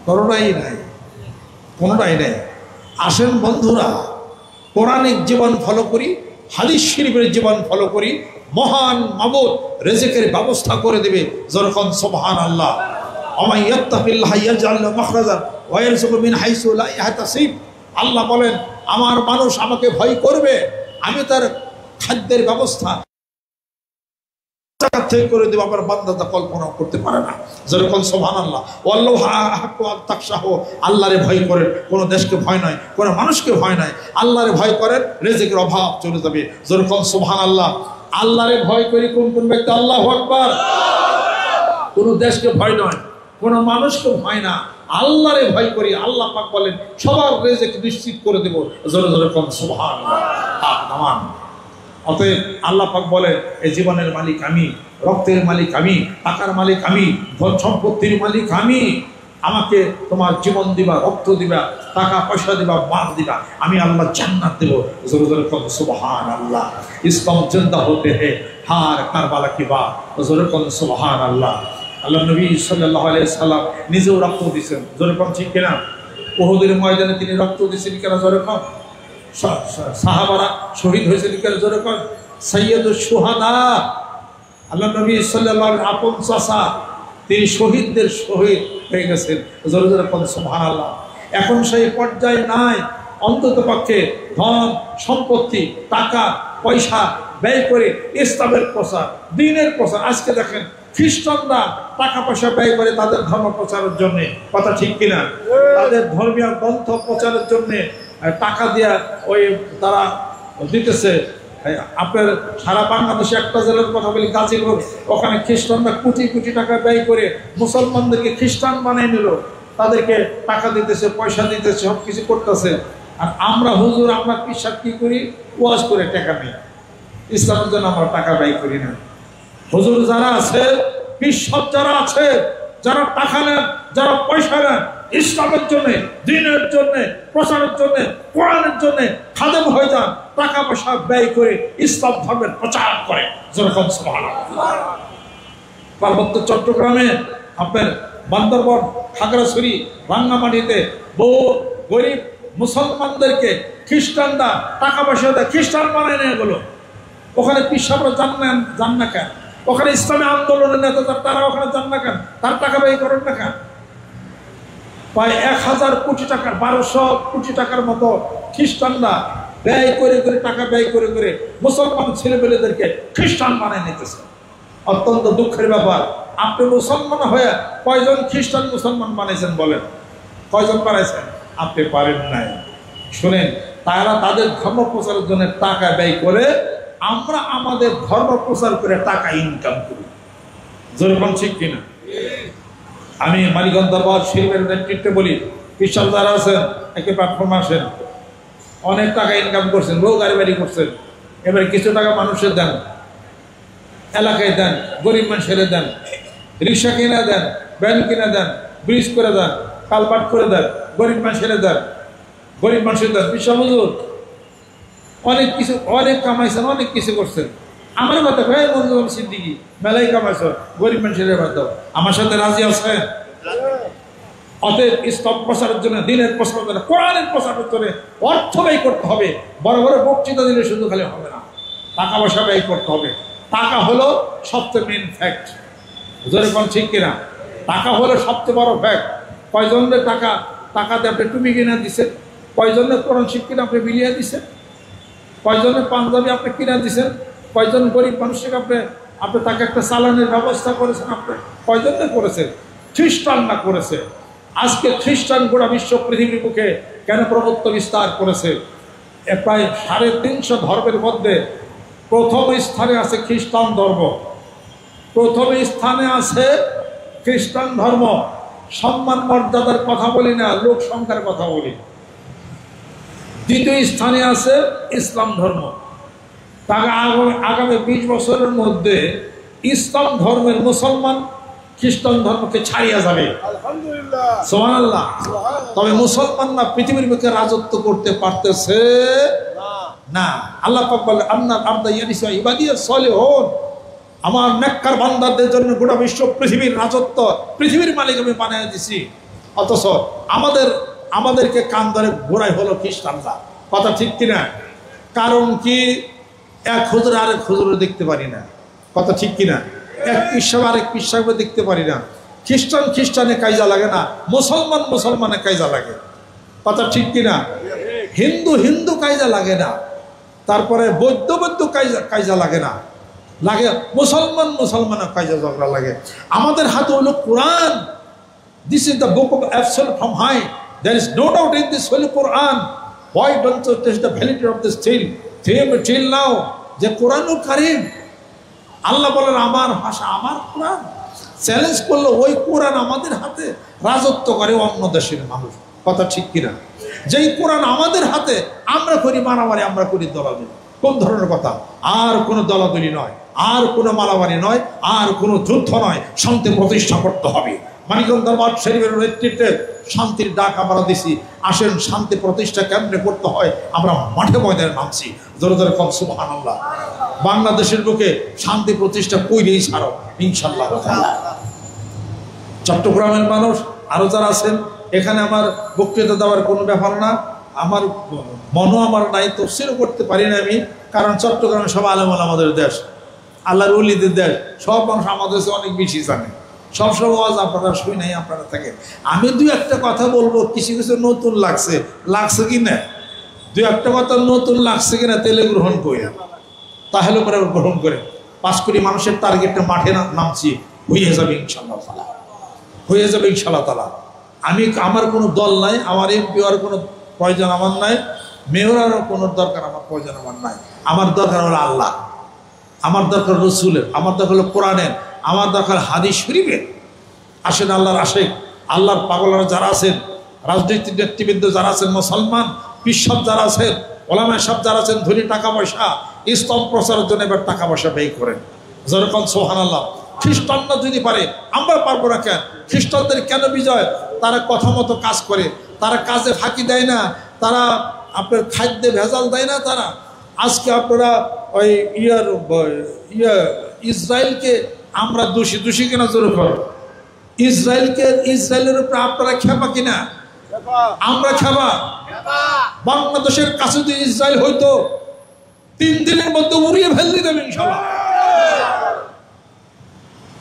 কোনোটাই নাই, কোনোটাই নাই। আসেন বন্ধুরা, কোরআনিক জীবন ফলো করি, হাদিস শরীফের জীবন ফলো করি। মহান মাবুদ রিজিকের ব্যবস্থা করে দেবে। যেরকম সুবহানাল্লাহ। ওয়া ইয়াত্তাকিল্লাহা ইয়াজআল লাহু মাখরাজান ওয়া ইয়ারযুকহু মিন হাইসু লা ইয়াহতাসিব। আল্লাহ বলেন, আমার মানুষ আমাকে ভয় করবে, আমি তার খাদ্যের ব্যবস্থা থেকে করে দেব। আমার বান্দা তা কল্পনা করতে পারে না। যেরকম সুবহানাল্লাহ। ওয়াল্লাহু আহাক্কু আন তাখশাহু। আল্লাহরে ভয় করেন, কোন দেশকে ভয় নয়, কোন মানুষকে ভয় নয়। আল্লাহরে ভয় করেন, রিজিকের অভাব চলে যাবে। যেরকম সুবহানাল্লাহ। আল্লাহরে ভয় করি কোন কোন ব্যক্তি? আল্লাহু আকবার। কোন দেশকে ভয় নয়, কোনো মানুষকে ভয় না, আল্লাহরে ভয় করি। আল্লাহ পাক বলেন সবার রিজিক নিশ্চিত করে দেব। জোরে জোরে কোন সুবহানাল্লাহ। নামান। অতএব আল্লাহ পাক বলেন এই জীবনের মালিক আমি, রক্তের মালিক আমি, টাকার মালিক আমি, ধন সম্পত্তির মালিক আমি। আমাকে তোমার জীবন দিবা, রক্ত দিবা, টাকা পয়সা দিবা, মাল দিবা, আমি আল্লাহ জান্নাত দেব। জোরে জোরে কোন সুবহানাল্লাহ। ইসলাম জিন্দা হতে হে হার কারবালা কি বাত। জোরে কোন সুবহানাল্লাহ। আল্লাহ নবী সাল্লাল্লাহু আলাইহি সাল্লাম নিজেও রক্ত দিয়েছেন। জোরে কোন ঠিক কিনা? উহুদের ময়দানে তিনি রক্ত দিয়েছেন কেন? জোরে কোন। সাহাবারা শহীদ হয়েছেন কেন? জোরে কোন। সাইয়্যিদুশ শুহাদা আল্লাহ নবী সাল্লাল্লাহু আলাইহি আপন চাচা, তিনি শহীদদের শহীদ হয়ে গেছেন। জোরে জোরে কোন সুবহানাল্লাহ। এখন সেই পর্যায়ে নাই। অন্তত পক্ষে ধন সম্পত্তি টাকা পয়সা ব্যয় করে ইসলামের প্রচার, দ্বীনের প্রচার। আজকে দেখেন খ্রিস্টানরা টাকা পয়সা ব্যয় করে তাদের ধর্ম প্রচারের জন্য, কথা ঠিক কিনা? তাদের ধর্মীয় গ্রন্থ প্রচারের জন্য টাকা দিয়া ওই তারা দিতেছে। আপনার সারা বাংলাদেশে একটা জেলার কথা বলি, গাজীপুর, ওখানে খ্রিস্টানরা কোটি কোটি টাকা ব্যয় করে মুসলমানদেরকে খ্রিস্টান বানিয়ে নিল। তাদেরকে টাকা দিতেছে, পয়সা দিতেছে, সব কিছু করতেছে। আর আমরা হুজুর, আমরা পিসাব কি করি? ওয়াজ করে টাকা নেই। ইসলামের জন্য আমরা টাকা ব্যয় করি না। হুজুর যারা আছে, পিসাব যারা আছে, যারা টাকা নেন, যারা পয়সা নেন, ইসলামের জন্য, দ্বীনের জন্য, প্রচারের জন্য, কোরআনের জন্য খাদেম হয়ে যান, টাকা পয়সা ব্যয় করে ইসলাম ধর্মের প্রচার করে। যেরকম সুবহানাল্লাহ। পার্বত্য চট্টগ্রামে আপনার বান্দরবন, খাগড়াছড়ি, রাঙ্গামাটিতে বহু গরিব মুসলমানদেরকে খ্রিস্টানরা টাকা পয়সা দেয়, খ্রিস্টান বানায় নিয়ে গেল। ওখানে পিসাবরা যান না কেন? ওখানে ইসলামী আন্দোলনের নেতা তারা ওখানে যান না কেন? তার টাকা ব্যয় করেন না কেন? প্রায় 1000 কোটি টাকার 1200 কোটি টাকার মতো খ্রিস্টানরা ব্যয় করে করে টাকা ব্যয় করে করে মুসলমান ছেলেপেলেদেরকে খ্রিস্টান বানায় নিতেছে। অত্যন্ত দুঃখের ব্যাপার। আপনি মুসলমান হয়ে কয়জন খ্রিস্টান মুসলমান বানাইছেন বলেন? কয়জন বানাইছেন? আপনি পারেন নাই। শুনেন, তারা তাদের ধর্ম প্রচারের জন্য টাকা ব্যয় করে, আমরা আমাদের ধর্ম প্রচার করে টাকা ইনকাম করি। যেরকম ঠিক কিনা? আমি মালিগঞ্জ দরবার শিল্পের নেতৃত্বে বলি, কৃষক যারা আছেন একে প্ল্যাটফর্ম আসেন, অনেক টাকা ইনকাম করছেন, বহু গাড়ি বাড়ি করছেন। এবারে কিছু টাকা মানুষের দেন, এলাকায় দেন, গরিব মানুষের দেন, রিক্সা কিনে দেন, ভ্যান কিনে দেন, ব্রিজ করে দেন, কালপাট করে দেন, গরিব মানুষের দেন, গরিব মানুষের দেন। বিশ্বাস হুজুর অনেক কিছু, অনেক কামাইছেন, অনেক কিছু করছেন। আমার কথা ভাই মঞ্জুর সিদ্দিকি মেলাই কামাইছ, গরিব মানুষের বাদ দাও। আমার সাথে রাজি আছেন? অতএব ইসলাম প্রচারের জন্য, দ্বীনের প্রচারের জন্য, কোরআনের প্রচারের জন্য অর্থ ব্যয় করতে হবে। বড় বড় বক্তৃতা দিলে শুধু খালি হবে না, টাকা পয়সা ব্যয় করতে হবে। টাকা হলো সবচেয়ে মেন ফ্যাক্ট। যেরকম ঠিক কিনা? টাকা হলো সবচেয়ে বড় ফ্যাক্ট। কয়জনের টাকা দিয়ে আপনি টুপি কিনে দিচ্ছেন? কয়জনের কোরআন শিব কিনে আপনি বিলিয়ে দিচ্ছেন? কয়জনের পাঞ্জাবি আপনি কিনে দিচ্ছেন? কয়জন গরিব মানুষকে আপনি তাকে একটা চালানের ব্যবস্থা করেছেন? আপনি কয়জনে করেছেন? খ্রিস্টানরা করেছে। আজকে খ্রিস্টান গোটা বিশ্ব পৃথিবীর মুখে কেন প্রভুত্ব বিস্তার করেছে? প্রায় 350 ধর্মের মধ্যে প্রথম স্থানে আছে খ্রিস্টান ধর্ম। প্রথম স্থানে আছে খ্রিস্টান ধর্ম। সম্মান মর্যাদার কথা বলি না, লোক সংখ্যার কথা বলি। দ্বিতীয় স্থানে আছে ইসলাম ধর্ম। তাকে আগামী 20 বছরের মধ্যে ইসলাম ধর্মের মুসলমান খ্রিস্টান ধর্মকে ছাড়িয়ে যাবে। সুবহানাল্লাহ। তবে মুসলমানরা পৃথিবীর বুকে রাজত্ব করতে পারতেছে না। আল্লাহ পাক বলে, আন্নার আরদা ইয়ারিসু ইবাদিয়াস সালিহুন, আমার নেককার বান্দাদের জন্য গোটা বিশ্ব পৃথিবীর রাজত্ব, পৃথিবীর মালিক আমি বানিয়ে দিছি। অথচ আমাদেরকে কান ধরে ঘোরাই হলো খ্রিস্টানরা। কথা ঠিক কিনা? কারণ কি? এক হুজুর আরেক হুজুর দেখতে পারি না। কথা ঠিক কিনা? এক পিসাব আরেক পিসাব দেখতে পারি না। খ্রিস্টানে কাইজা লাগে না, মুসলমানে কাইজা লাগে। কথা ঠিক কিনা? হিন্দু কাইজা লাগে না, তারপরে বৌদ্ধ কাইজা লাগে না, লাগে মুসলমানের কাইজা ঝগড়া লাগে। আমাদের হাতে হলো কোরআন। This is the book of absolute from high. There is no doubt in this holy Quran. Why don't you test the validity of this till now? যে কোরআনুল কারীম, আল্লাহ বলেন আমার ভাষা, আমার কোরআন। চ্যালেঞ্জ করলো ওই কোরআন আমাদের হাতে। রাজত্ব করে অন্য দেশের মানুষ। কথা ঠিক কিনা? যেই কোরআন আমাদের হাতে, আমরা করি মারামারি, আমরা করি দলাদলি। কোন ধরনের কথা? আর কোনো দলাদলি নয়, আর কোনো মারামারি নয়, আর কোনো যুদ্ধ নয়। শান্তি প্রতিষ্ঠা করতে হবে। মানিকগঞ্জ দরবার শরীফের নেতৃত্বে শান্তির ডাক আমরা দিছি। আসেন, শান্তি প্রতিষ্ঠা কেমনে করতে হয় আমরা মাঠে ময়দানে নামছি। জোরে জোরে কম সুবহানাল্লাহ। বাংলাদেশের বুকে শান্তি প্রতিষ্ঠা কইরেই ছাড়ো ইনশাআল্লাহ। চট্টগ্রামের মানুষ আরো যারা আছেন, এখানে আমার বক্তৃতা দেওয়ার কোনো ব্যাপার না, আমার মনও আমার নাই, তফসিরও করতে পারি না আমি, কারণ চট্টগ্রামে সব আলেম আমাদের দেশ, আল্লাহর ওলিদের দেশ। সব মানুষ আমাদের অনেক বেশি জানে। সবসময় আওয়াজ আপনারা শুই নাই, আপনারা থাকে। আমি দুই একটা কথা বলবো, কিছু কিছু নতুন লাগছে কি না, দুই একটা কথা নতুন লাগছে কিনা তেলে গ্রহণ করে, তাহলে পরে গ্রহণ করে 5 কোটি মানুষের টার্গেটটা মাঠে নামছি, হয়ে যাবে ইনশাআল্লাহ তাআলা, হয়ে যাবে ইনশাআল্লাহ তাআলা। আমার কোনো দল নাই, আমার এমপি হওয়ার কোনো প্রয়োজন আমার নাই, মেয়রেরও কোনো দরকার আমার প্রয়োজন আমার নাই। আমার দরকার হলো আল্লাহ, আমার দরকার রসুলের, আমার দরকার হলো কোরআনের, আমার দরকার হাদিস শরীফের। আসেন আল্লাহর আশেক, আল্লাহর পাগলরা যারা আছেন, রাজনৈতিক নেতৃবৃন্দ যারা আছেন, মুসলমান পিসব যারা আছেন, ওলামা সাহেব যারা আছেন, ধনী টাকা পয়সা ইসলাম প্রচারের জন্য এবার টাকা পয়সা ব্যয় করেন। যেরকম সুবহানাল্লাহ। খ্রিস্টানরা যদি পারে, আমরা পারবো না কেন? খ্রিস্টানদের কেন বিজয়? তারা কথা মতো কাজ করে, তারা কাজে ফাঁকি দেয় না, তারা আপনার খাদ্যে ভেজাল দেয় না। তারা আজকে আপনারা ওই ইসরায়েলকে আমরা দোষী কিনা জোরে করো, ইসরায়েলের উপরে আপনারা খেপা কিনা? আমরা খেপা। বাংলাদেশের কাছে যদি ইসরায়েল হইতো 3 দিনের মধ্যে উড়িয়ে ফেল দিতাম ইনশাআল্লাহ।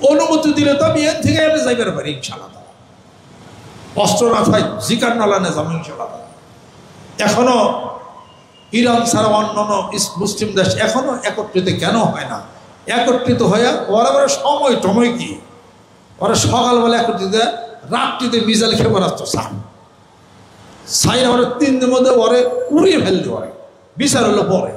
অনুমতি দিলে তো আমি এর থেকে আমি যাইবার পারি ইনশাআল্লাহ। অস্ত্র না থাই জিকার নালানে যাবো ইনশাআল্লাহ। এখনো ইরান ছাড়া অন্যান্য মুসলিম দেশ এখনো একত্রিত কেন হয় না? একত্রিত হয়ে ওরা সময় কি, ওরা সকালবেলা একত্রিত, রাত্রিতে মিজাইল খেয়ে বেড়াচ্ছে সাইরা, ওরা 3 দিনের মধ্যে ওরে উড়িয়ে ফেলতে পারে। বিচার হলো পরে,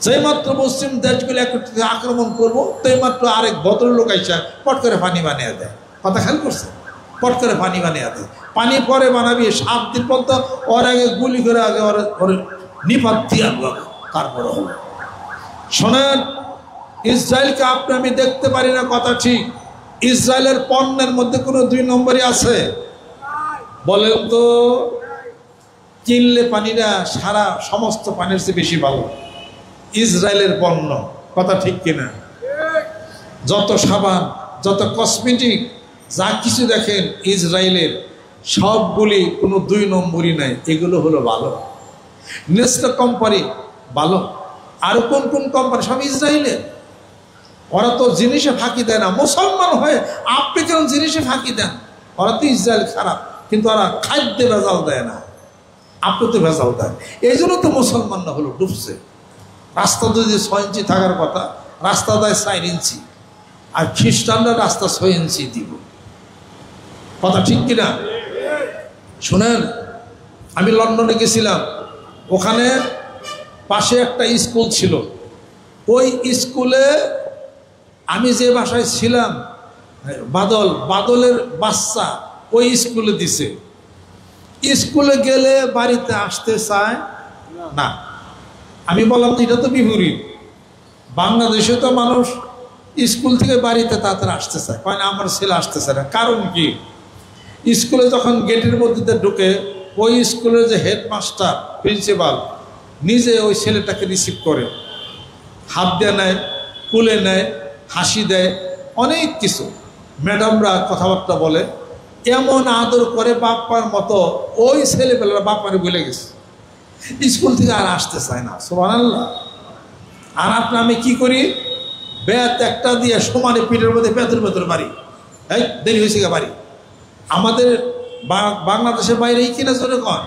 যেই মাত্র মুসলিম দেশগুলো একত্রিত আক্রমণ করবো, সেই মাত্র আরেক ভদ্রলোক আইসা পট করে পানি বানিয়ে দেয়। কথা খেয়াল করছে? পট করে পানি বানিয়ে দেয়। পানি পরে বানাবি 7 দিন পর্যন্ত, ওর আগে গুলি করে আগে ওর নিপাত দিয়ে তারপরে হলো। শোনেন, ইসরায়েলকে আমি দেখতে পারি না, কথা ঠিক। ইসরায়েলের পণ্যের মধ্যে কোনো 2 নম্বরই আছে? বলেন তো। কিনলে পানিটা সারা সমস্ত পানির চেয়ে বেশি ভালো ইসরায়েলের পণ্য। কথা ঠিক কিনা? যত সাবান, যত কসমেটিক, যা কিছু দেখেন ইসরায়েলের, সবগুলি কোনো 2 নম্বরই নাই। এগুলো হলো ভালো। নেস্টে কোম্পানি ভালো, আর কোন কোন কোম্পানি সব ইসরায়েলের। ওরা তো জিনিসে ফাঁকি দেয় না। মুসলমান হয়ে আপনি কেন জিনিসে ফাঁকি দেন? ওরা তো ইসরায়েল খারাপ, কিন্তু ওরা খাদ্যে ভেজাল দেয় না, আপনি তো ভেজাল দেন। এই জন্য তো মুসলমানরা হলো ডুবছে। রাস্তা যদি 6 ইঞ্চি থাকার কথা, রাস্তা দেয় 4 ইঞ্চি, আর খ্রিস্টানরা রাস্তা 6 ইঞ্চি দিব। কথা ঠিক কিনা? শোনেন, আমি লন্ডনে গেছিলাম, ওখানে পাশে একটা স্কুল ছিল। ওই স্কুলে আমি যে বাসায় ছিলাম, বাদলের বাচ্চা ওই স্কুলে দিছে। স্কুলে গেলে বাড়িতে আসতে চায় না। আমি বললাম এটা তো বিপরীত। বাংলাদেশে তো মানুষ স্কুল থেকে বাড়িতে তাড়াতাড়ি আসতে চায়, কারণ আমার ছেলে আসতে চায় না। কারণ কি? স্কুলে যখন গেটের মধ্যে ঢুকে, ওই স্কুলের যে হেডমাস্টার, প্রিন্সিপাল নিজে ওই ছেলেটাকে রিসিভ করে, হাত দিয়ে নেয়, কুলে নেয়, হাসি দেয়, অনেক কিছু। ম্যাডামরা কথাবার্তা বলে, এমন আদর করে বাপ্পার মতো। ওই ছেলেপেলেরা বাপ্পারে ভুলে গেছে, স্কুল থেকে আর আসতে চায় না। সুবহানাল্লাহ। আর আমি কি করি? বেত একটা দিয়ে সমানে পিঠের মধ্যে বেতের ভেতরে বাড়ি, এই দেরি হয়েছে গা বাড়ি। আমাদের বাংলাদেশের বাইরেই কিনা চলে কন,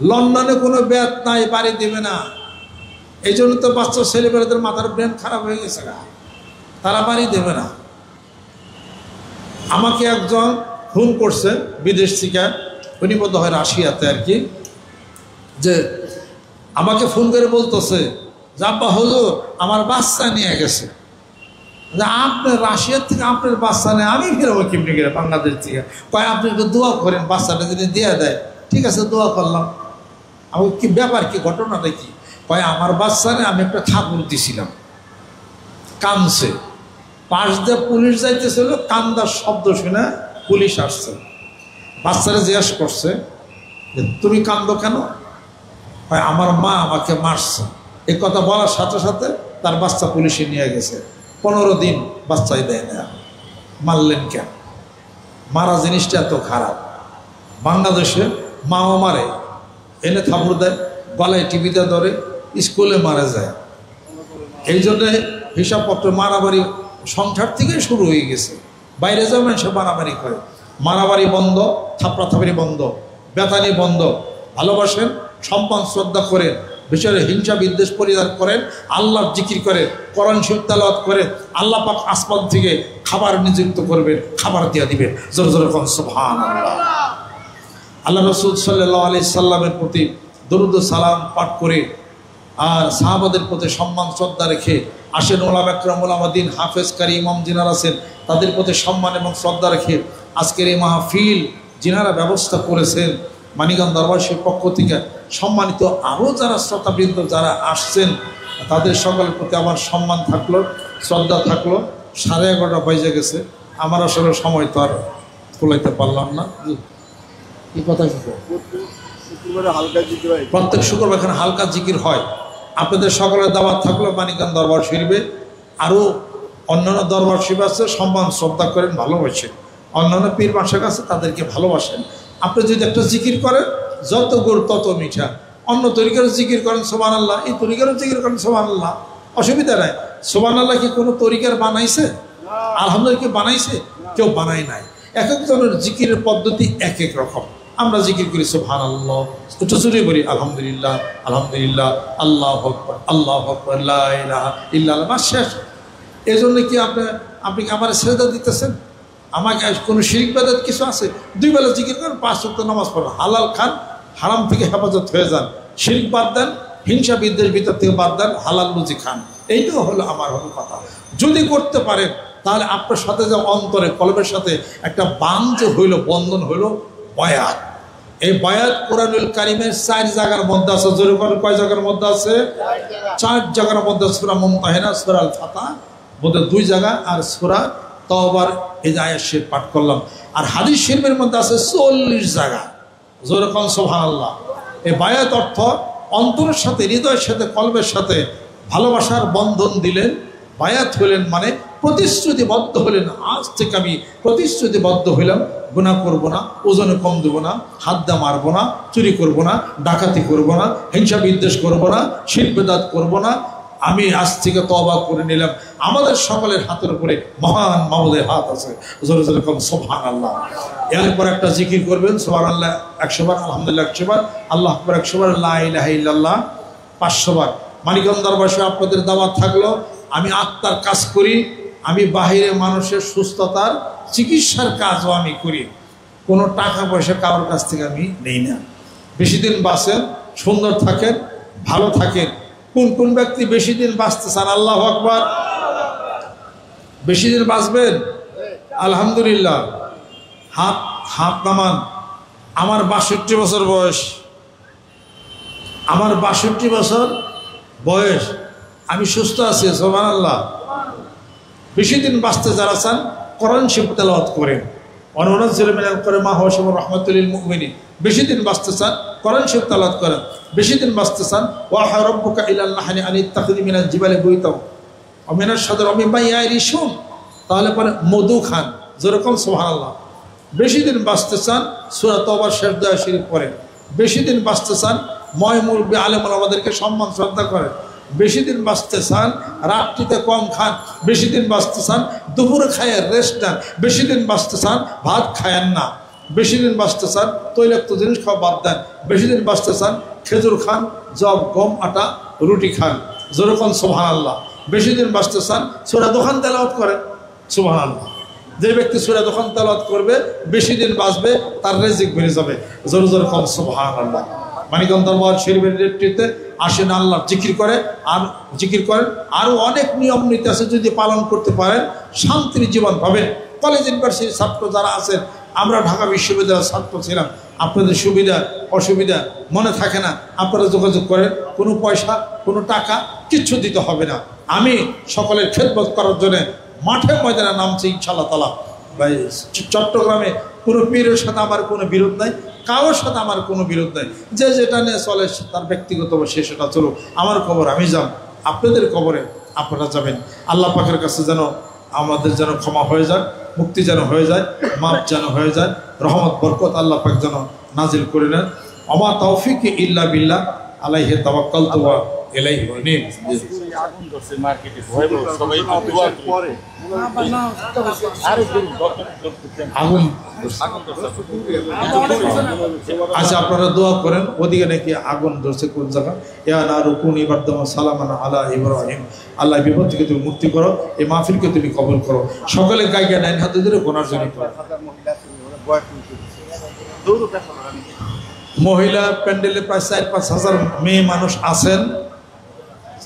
লন্ডনে কোনো বেত নাই, বাড়ি দেবে না। এই জন্য তো বাচ্চা ছেলেপেলেদের মাথার ব্রেন খারাপ হয়ে গেছে গা, তারা বাড়ি দেবে না। আমাকে একজন ফোন করছে বিদেশ থেকে, উনি বোধ হয় রাশিয়াতে আর কি, যে আমাকে ফোন করে বলতেছে যে আব্বা হুজুর আমার বাচ্চা নিয়ে গেছে। যে আপনার রাশিয়ার থেকে আপনার বাচ্চা নেই, আমি ফেরবো কেমনি গেলে বাংলাদেশ থেকে। কয় আপনি একটু দোয়া করেন, বাচ্চাটা যদি দিয়ে দেয়। ঠিক আছে, দোয়া করলাম। আমি কি ব্যাপার, কি ঘটনাটা কি? কয় আমার বাচ্চা নেই, আমি একটা ঠাকুর দিছিলাম, কানছে। পাশ দিয়ে পুলিশ যাইতেছিল, কান্দার শব্দ শুনে পুলিশ আসছে। বাচ্চারা জিজ্ঞাসা করছে যে তুমি কান্দো কেন? হয় আমার মা আমাকে মারছে। এই কথা বলার সাথে সাথে তার বাচ্চা পুলিশে নিয়ে গেছে। 15 দিন বাচ্চাই দেয় না। মারলেন কেন? মারা জিনিসটা এত খারাপ। বাংলাদেশে মাও মারে, এনে থাপড় দেয়, গলায় টিভিতে ধরে, স্কুলে মারা যায়। এই জন্যে হিসাবপত্র মারামারি সংসার থেকে শুরু হয়ে গেছে। বাইরে যাও মানুষ মারামারি করে। মারামারি বন্ধ, থাপড়াথাপড়ি বন্ধ, বেতানি বন্ধ। ভালোবাসেন, সম্মান শ্রদ্ধা করেন, বিচারে হিংসা বিদ্বেষ পরিহার করেন, আল্লাহর জিকির করেন, কোরআন শরীফ তেলাওয়াত করেন। আল্লাহ পাক আসমান থেকে খাবার নিযুক্ত করবেন, খাবার দিয়ে দিবেন। জোরে জোরে কোন সুবহানাল্লাহ। আল্লাহ রাসূল সাল্লাল্লাহু আলাইহি সাল্লামের প্রতি দরুদ ও সালাম পাঠ করে আর সাহাবাদের প্রতি সম্মান শ্রদ্ধা রেখে আসেন ওলামা একরাম, ওলামা দ্বীন, হাফেজ, কারি, ইমাম যিনারা আছেন তাদের প্রতি সম্মান এবং শ্রদ্ধা রেখে আজকের এই মাহফিল যিনারা ব্যবস্থা করেছেন মানিকগঞ্জ দরবারের পক্ষ থেকে, সম্মানিত আরও যারা শ্রোতাবৃন্দ যারা আসছেন তাদের সকলের প্রতি আমার সম্মান থাকলো, শ্রদ্ধা থাকলো। 11:30 বাজে গেছে, আমার আসলে সময় তো আর কুলাইতে পারলাম না। এই কথা কি প্রত্যেক শুক্রবার এখানে হালকা জিকির হয়। আপনাদের সকলের দাওয়াত থাকলো মানিকগঞ্জ দরবার শরীফে। আরও অন্যান্য দরবার শরীফ আছে, সম্মান শ্রদ্ধা করেন, ভালোবাসেন। অন্যান্য পীর মাশায়েখ আছে, তাদেরকে ভালোবাসেন। আপনি যদি একটা জিকির করেন, যত গুড় তত মিঠা। অন্য তরিকারও জিকির করেন সুবহানাল্লাহ, এই তরিকারও জিকির করেন সুবহানাল্লাহ, অসুবিধা নাই। সুবহানাল্লাহ কি কোনো তরিকার বানাইছে? আলহামদুলিল্লাহ কি বানাইছে? কেউ বানায় নাই। এক একজনের জিকিরের পদ্ধতি এক এক রকম। আমরা জিকির করি সুবহানাল্লাহ, একটু জোরে বলি আলহামদুলিল্লাহ, আলহামদুলিল্লাহ, আল্লাহু আকবার, আল্লাহু আকবার, লা ইলাহা ইল্লাল্লাহ, বাস শেষ। এই জন্য কি আপনি কি আমার সেজদা দিতেছেন? আমাকে কোনো শিরক বিদআত কিছু আছে? 2 বেলা জিকির করেন, 5 ওয়াক্ত নামাজ পড়েন, হালাল খান, হারাম থেকে হেফাজত হয়ে যান, শিরক বাদ দেন, হিংসা বিদ্বেষ ভিতর থেকে বাদ দেন, হালাল রুজি খান। এইটাও হলো আমার কথা। যদি করতে পারেন তাহলে আপনার সাথে যে অন্তরে কলবের সাথে একটা বান্ধ হইল, বন্ধন হইল বায়াত। এই বায়াত কোরআনুল কারীমের 4 জায়গার মধ্যে আছে। জোরে বলেন, কয় জায়গার মধ্যে আছে? 4 জায়গার মধ্যে। সূরা মুমতাহিনা, সূরা আল ফাতহ মধ্যে 2 জায়গা, আর সূরা তাওবার এই যে আয়াত শরীফ পাঠ করলাম। আর হাদিস শরীফের মধ্যে আছে 40 জায়গা। জোরে কোন সুবহানাল্লাহ। এই বায়াত অর্থ অন্তরের সাথে, হৃদয়ের সাথে, কলবের সাথে ভালোবাসার বন্ধন দিলেন। বায়াত হইলেন মানে প্রতিশ্রুতিবদ্ধ হলেন, আজ থেকে আমি প্রতিশ্রুতিবদ্ধ হইলাম, গুনাহ করব না, ওজনে কম দেব না, হাত দা মারব না, চুরি করব না, ডাকাতি করব না, হিংসা বিদ্বেষ করব না, শিরক বিদআত করব না। আমি আজ থেকে তওবা করে নিলাম। আমাদের সকলের হাতের উপরে মহান মাবুদের হাত আছে। জোরে জোরে কম সুবহানাল্লাহ। এরপর একটা জিকির করবেন, সুবহানাল্লাহ 100 বার, আলহামদুলিল্লাহ 100 বার, আল্লাহু আকবার 100 বার, লা ইলাহা ইল্লাল্লাহ 500 বার। মানিকগঞ্জ দরবারে আপনাদের দাওয়াত থাকলো। আমি আত্মার কাজ করি, আমি বাহিরে মানুষের সুস্থতার চিকিৎসার কাজও আমি করি। কোনো টাকা পয়সা কারোর কাছ থেকে আমি নেই না। বেশি দিন বাঁচেন, সুন্দর থাকেন, ভালো থাকেন। কোন কোন ব্যক্তি বেশি দিন বাঁচতে চান? আল্লাহু আকবার। বেশি দিন বাঁচবেন? আলহামদুলিল্লাহ। হাত নামান। আমার 62 বছর বয়স। আমার 62 বছর বয়স, আমি সুস্থ আছি, সুবহানাল্লাহ। বেশি দিন বাঁচতে যারা চান কোরআন শরীফ তেলাওয়াত করেন। অনুনাজ্জিলু মিনাল কোরআনি মা হুয়া শিফাউন ওয়া রাহমাতুল লিল মুমিনিন। বেশি দিন বাঁচতে চান কোরআন শরীফ তেলাওয়াত করেন। বেশি দিন বাঁচতে চান ওয়া হা রাব্বুকা ইলাল নাহলি আন ইত্তাখিযি মিনাল জিবালি বুয়ুতাও ওয়া মিনাশ শাজারি ওয়া মিম্মা ইয়ারিশুন। তাহলে পরে মধু খান, যেরকম সুবহানাল্লাহ। বেশি দিন বাঁচতে চান সূরা তাওবার শেষ দোয়া শরীফ পড়েন। বেশি দিন বাঁচতে চান ময় মুরব্বি আলেম ওলামাদেরকে সম্মান শ্রদ্ধা করেন। বেশি দিন বাঁচতে চান রাত্রিতে কম খান। বেশি দিন বাঁচতে চান দুপুরে খায় রেস্ট নেন। বেশি দিন বাঁচতে চান ভাত খায়েন না। বেশি দিন বাঁচতে চান তৈলাক্ত জিনিস খাওয়া বাদ দেন। বেশি দিন বাঁচতে চান খেজুর খান, জব, গম, আটা, রুটি খান। যেরকম সুবহানাল্লাহ। বেশি দিন বাঁচতে চান সূরা দোকান তেলাওয়াত করেন। সুবহানাল্লাহ। যে ব্যক্তি সূরা দোকান তেলাওয়াত করবে বেশি দিন বাঁচবে, তার রিজিক বেড়ে যাবে। জোরে জোরে কম সুবহানাল্লাহ। মানিকগঞ্জ দরবার শরীফের নেতৃত্বে আসেন, আল্লাহ জিকির করে আর জিকির করেন। আরও অনেক নিয়ম নীতি আছে, যদি পালন করতে পারেন শান্তির জীবন পাবেন। কলেজ ইউনিভার্সিটির ছাত্র যারা আছেন, আমরা ঢাকা বিশ্ববিদ্যালয়ের ছাত্র ছিলাম, আপনাদের সুবিধা অসুবিধা মনে থাকে না, আপনারা যোগাযোগ করেন। কোনো পয়সা কোনো টাকা কিচ্ছু দিতে হবে না। আমি সকলের খেদমত করার জন্য মাঠে ময়দানে নামছি ইনশাআল্লাহ তাআলা। ভাই চট্টগ্রামে কোনো পীরের সাথে আমার কোনো বিরোধ নাই, কারোর সাথে আমার কোনো বিরোধ নাই। যে যেটা নিয়ে চলে তার ব্যক্তিগত সে সেটা চলুক। আমার কবর আমি যাব, আপনাদের কবরে আপনারা যাবেন। আল্লাহ পাকের কাছে যেন আমাদের যেন ক্ষমা হয়ে যায়, মুক্তি যেন হয়ে যায়, মাপ যেন হয়ে যায়, রহমত বরকত আল্লাহ পাক যেন নাজিল করে নেন। আমা তৌফিক ইল্লা বিল্লাহ, আলাইহি তাওয়াক্কালতু ওয়া ইলাইহি উনীব। আগুন ধরছে মার্কেটে, ভয়াবহ, সবাই দোয়া করে। আগুন আচ্ছা, আপনারা দোয়া করেন। ওদিকে নাকি আগুন ধরছে কোন জায়গা। ইয়া নারু কুনি বারদামা সালামান আলা ইব্রাহিম। আল্লাহ বিপদ থেকে তুমি মুক্তি করো, এই মাহফিলকে তুমি কবুল করো। সকলে গাইয়া নাইন হাতে ধরে গোনার জন্য করো। মহিলা প্যান্ডেলে প্রায় ৪-৫ হাজার মেয়ে মানুষ আছেন,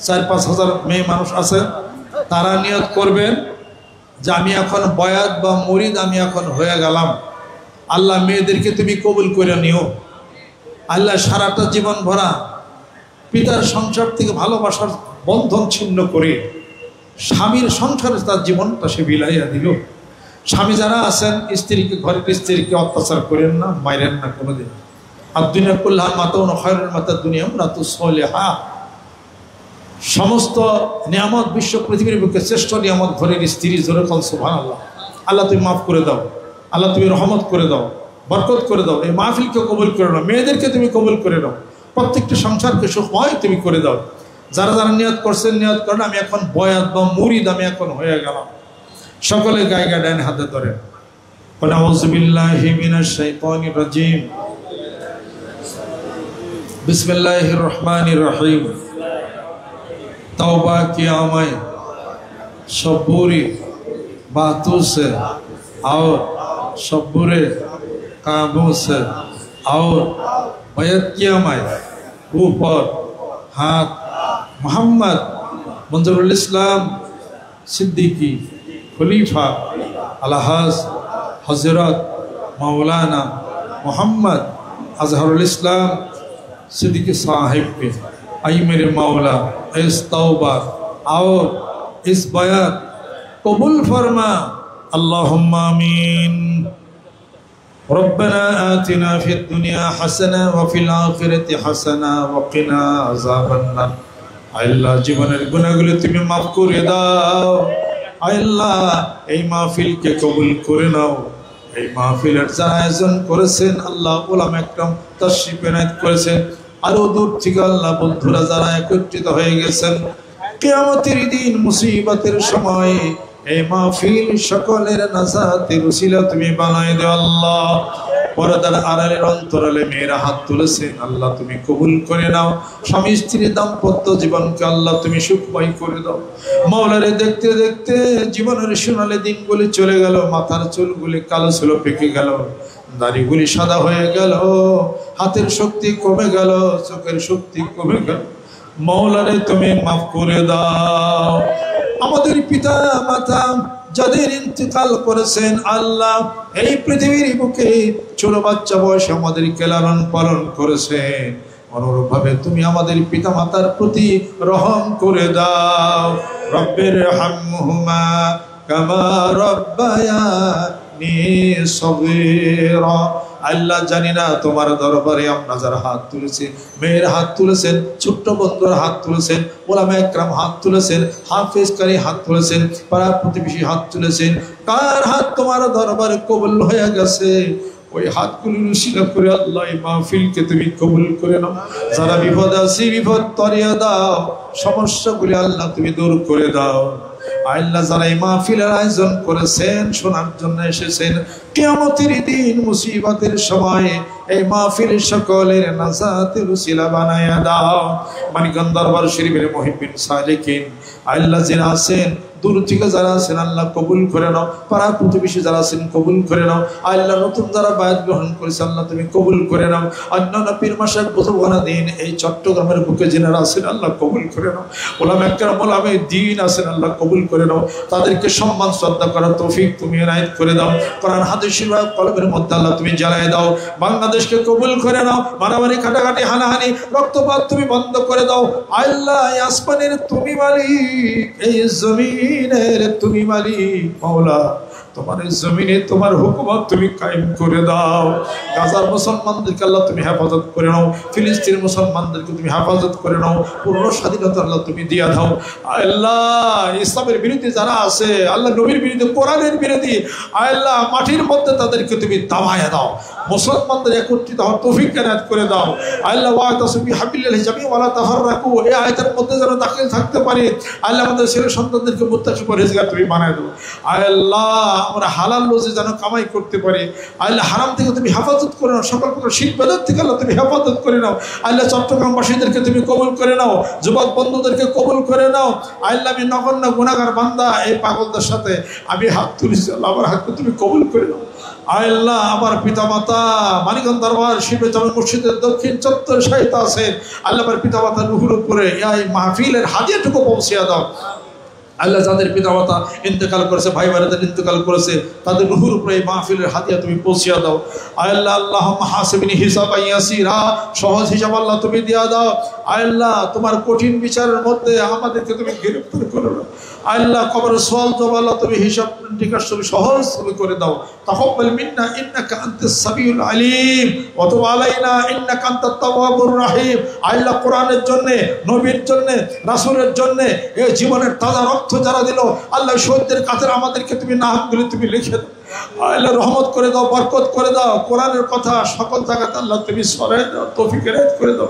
৪-৫ হাজার মেয়ে মানুষ আছেন। তারা নিয়ত করবেন যে আমি এখন বয়াত বা মুরিদ আমি এখন হয়ে গেলাম। আল্লাহ মেয়েদেরকে তুমি কবুল করে নিও। আল্লাহ সারাটা জীবন ভরা পিতার সংসার থেকে ভালোবাসার বন্ধন ছিন্ন করে স্বামীর সংসারে তার জীবনটা সে বিলাইয়া দিল। স্বামী যারা আছেন, স্ত্রীকে ঘরের স্ত্রীকে অত্যাচার করেন না, মাইরেন না কোনোদিন। আর দুনিয়া কুল্লাহ মাতাউন খায়রুল মাতা দুনিয়া রাতু সলিহা। সমস্ত নিয়ামত বিশ্ব পৃথিবীর বুকে শ্রেষ্ঠ নিয়ামত ঘরের স্ত্রী। জোরে কোন সুবহানাল্লাহ। আল্লাহ তুমি মাফ করে দাও, আল্লাহ তুমি রহমত করে দাও, বরকত করে দাও। এই মাহফিলকে কবুল করে নাও, মেয়েদেরকে তুমি কবুল করে নাও, প্রত্যেকটা সংসারকে সুখময় তুমি করে দাও। যারা যারা নিয়ত করছেন নিয়ত করেন আমি এখন বয়াত বা মুরিদ আমি এখন হয়ে গেলাম। সকলে গায়ে ডান হাতে ধরেন। আউযু বিল্লাহি মিনাশ শাইতানির রাজিম। बिस्मिल्लाहिर रहमानिर रहीम। तौबा किया मैं सब बुरी बातों से और सब बुरे कामों से और बैत किया मैं ऊपर हाथ मोहम्मद मंजरुल इस्लाम सिद्दीकी खलीफा अलहाज हजरत मौलाना मोहम्मद अजहरुल इस्लाम सिद्दीकी साहिब के आई मेरे मौला इस तौबा और इस बयात कबूल फरमा। अल्लाहुम्मा आमीन। रब्बना आतिना फिद दुनिया हसना व फिल आखिरति हसना व किना अज़ाबन्नार। আল্লাহ জীবনের গুনাহগুলো তুমি মাফ করে দাও। আল্লাহ এই মাহফিলকে কবুল করে নাও। এই মাহফিলের যারা আয়োজন করেছেন আল্লাহ উলামা একরাম তাশরীফ এনায়েত করেছেন, আরো দূর থেকে আল্লাহ বন্ধুরা যারা একত্রিত হয়ে গেছেন, কিয়ামতের দিন মুসিবতের সময় এই মাহফিল সকলের নাজাতের উসিলা তুমি বানায় দাও। আল্লাহ পর্দার আড়ালের অন্তরালে মেয়েরা হাত তুলেছেন, আল্লাহ তুমি কবুল করে নাও। স্বামী স্ত্রীর দাম্পত্য জীবনকে আল্লাহ তুমি সুখময় করে দাও। মাওলারে দেখতে দেখতে জীবনের সোনালী দিনগুলি চলে গেল, মাথার চুলগুলি কালো ছিল পেকে গেল, দাড়িগুলি সাদা হয়ে গেল, হাতের শক্তি কমে গেল, চোখের শক্তি কমে গেল। মাওলারে তুমি মাফ করে দাও। আমাদের পিতা মাতা যাদের ইন্তেকাল করেছেন আল্লাহ এই পৃথিবীর বুকে ছোট বাচ্চা বয়সে আমাদেরকে লালন পালন করেছেন, অনুরূপভাবে তুমি আমাদের পিতা মাতার প্রতি রহম করে দাও। রব্বির হামহুমা কামা রব্বায়ানি সগীরা। আল্লাহ জানি না তোমার দরবারে আমরা যারা হাত তুলেছি, মেয়ের হাত তুলেছেন, ছোট্ট বন্ধুরা হাত তুলেছেন, ওলামা একরাম হাত তুলেছেন, হাফেজকারী হাত তুলেছেন, পাড়া প্রতিবেশী হাত তুলেছেন, কার হাত তোমার দরবারে কবুল হয়ে গেছে ওই হাতগুলি উসিলা করে আল্লাহ এই মাহফিলকে তুমি কবুল করে নাও। যারা বিপদ আছে বিপদ তরিয়ে দাও, সমস্যাগুলি আল্লাহ তুমি দূর করে দাও। আল্লাহ যারা এই মাহফিলের আয়োজন করেছেন, শোনার জন্য এসেছেন, কিয়ামতের দিন মুসিবতের সময় এই মাহফিল সকলের নাজাতের উসিলা বানায়া দাও। মানিকগঞ্জ দরবার শরীফের মুহিব্বিন সালেকিন আল্লাহ যারা আছেন দূর থেকে যারা আছেন আল্লাহ কবুল করে নাও, পাড়া প্রতিবেশী যারা আছেন কবুল করে নাও, আল্লাহ নতুন যারা বায়াত গ্রহণ করেছে আল্লাহ তুমি কবুল করে নাও, অন্যান্য পীর মাসায়েখ বুজুর্গানা দিন এই চট্টগ্রামের বুকে যিনারা আছেন আল্লাহ কবুল করে নাও, ওলামা একরাম ওলামা দ্বীন আছেন আল্লাহ কবুল করে নাও, তাদেরকে সম্মান শ্রদ্ধা করার তৌফিক তুমি এনায়েত করে দাও, কোরআন হাদিসের কলমের মধ্যে আল্লাহ তুমি জ্বালায় দাও, বাংলাদেশকে কবুল করে নাও, মারামারি কাটাকাটি হানাহানি রক্তপাত তুমি বন্ধ করে দাও। আল্লাহ আসমানের তুমি মালিক, এই জমিনের তুমি মালিক, মাওলা তোমার জমিনে তোমার হুকুমত তুমি কায়েম করে দাও। গাজার মুসলমানদেরকে আল্লাহ তুমি হেফাজত করে নাও, ফিলিস্তিনের মুসলমানদেরকে তুমি হেফাজত করে নাও, পূর্ণ স্বাধীনতা আল্লাহ তুমি দিয়ে দাও। আল্লাহ ইসলামের বিরোধী যারা আছে আল্লাহ নবীর বিরোধী কোরআনের বিরোধী আল্লাহ মাটির মধ্যে তাদেরকে তুমি দাবায় দাও, মুসলমানদের একত্রিত হওয়ার তৌফিক এনায়েত করে দাও। আল্লাহ ওয়াতাসবি হাবিলিল্লাহি জামিআ ওয়া লা তাফাররাকু এই আয়াতের মধ্যে যেন দাখিল থাকতে পারি। আল্লাহ আমাদের ছেলে সন্তানদেরকে মুত্তাকি পরহেজগার তুমি বানায় দাও। আল্লাহ আমরা হালাল রুজি যেন কামাই করতে পারি। আল্লাহ হারাম থেকে তুমি হেফাজত করে নাও, সকল প্রকার শিরক বিদআত থেকে আল্লাহ তুমি হেফাজত করে নাও। আল্লাহ চট্টগ্রামবাসীদেরকে তুমি কবুল করে নাও, যুবক বন্ধুদেরকে কবুল করে নাও। আল্লাহ আমি নগণ্য গুনাহগার বান্দা, এই পাগলদের সাথে আমি হাত তুলেছি, আল্লাহ আমার হাতকে তুমি কবুল করে নাও। আল্লাহ আমার পিতা মাতা মানিকগঞ্জ দরবার শিবে জামে মসজিদের দক্ষিণ চত্বর সাহিত্য আছে, আল্লাহ আমার পিতা মাতা রুহুর উপরে এই মাহফিলের হাদিয়াটুকু পৌঁছে দাও। আল্লাহ যাদের পিতা মাতা ইন্তেকাল করেছে, ভাই বোনেদের ইন্তেকাল করেছে, তাদের রুহুর উপরে এই মাহফিলের হাদিয়া তুমি পৌঁছে দাও। আল্লাহ আল্লাহুম্মা হাসিবনি হিসাবান ইয়াসিরা, সহজ হিসাব আল্লাহ তুমি দিয়া দাও। আল্লাহ তোমার কঠিন বিচারের মধ্যে আমাদেরকে তুমি গ্রেফতার করে নাও। আল্লাহ কবরের সওয়াল জবাব আল্লাহ তুমি হিসাব নিকাশ তুমি সহজ করে দাও। তাকাব্বাল মিন্না ইন্নাকা আনতাস সামিউল আলিম ওয়া তুব আলাইনা ইন্নাকা আনতাত তাওয়াবুর রহিম। আল্লাহ কোরআনের জন্য, নবীর জন্য, রাসূলের জন্য এই জীবনের তাজা রক্ত যারা দিল আল্লাহ শহীদদের কাছে আমাদেরকে তুমি নামগুলো তুমি লিখে দাও। আল্লাহ রহমত করে দাও, বরকত করে দাও, কোরআনের কথা সকল জায়গাতে আল্লাহ তুমি সরাই দাও, তৌফিক এনায়েত করে দাও।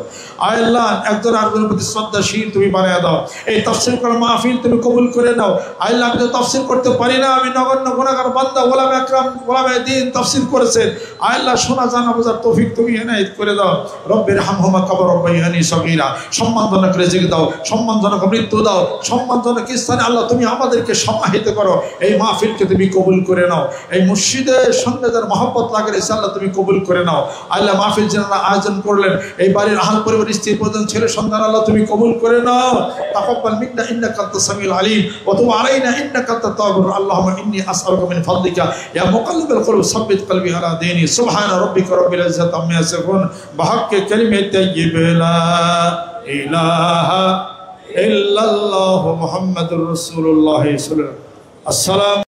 আল্লাহ একজন আরেকজনের প্রতি শ্রদ্ধাশীল তুমি বানিয়ে দাও। এই তাফসীর করা মাহফিল তুমি কবুল করে নাও। আল্লাহ আমি তো তাফসীর করতে পারি না, আমি নগণ্য গুনাহগার বান্দা, ওলামা একরাম ওলামা দ্বীন তাফসীর করেছেন। আল্লাহ শোনা জানা বোঝার তৌফিক তুমি এনায়েত করে দাও। রব্বির হামহুমা কামা রাব্বায়ানি সগীরা, সম্মানজনক রিজিক দাও, সম্মানজনক মৃত্যু দাও, সম্মানজনক স্থানে আল্লাহ তুমি আমাদেরকে সমাহিত করো। এই মাহফিলকে তুমি কবুল করে নাও। এই মসজিদের সঙ্গে যার মহব্বত লাগে আল্লাহ তুমি কবুল করে নাও। আল্লাহ মাহফিল যারা আয়োজন করলেন, এই বাড়ির আহল পরিবার স্ত্রী পর্যন্ত ছেলে সন্তান আল্লাহ তুমি কবুল করে নাও। তাকাব্বাল মিন্না ইন্নাকা আনতাস সামিউল আলিম ওয়া তুব আলাইনা ইন্নাকা আনতাত তাওয়াবুর। আল্লাহুম্মা ইন্নী আসআলুকা মিন ফাদলিকা ইয়া মুকাল্লিবাল কুলুব সাব্বিত কলবি আলা দীনি। সুবহানা রাব্বিকা রাব্বিল ইজ্জাতি আম্মা ইয়াসিফুন ওয়া হাক্কি কালিমাতি তাইয়্যিবা লা ইলাহা ইল্লাল্লাহু মুহাম্মাদুর রাসূলুল্লাহ সাল্লাল্লাহু আলাইহি ওয়াসাল্লাম। আসসালাম।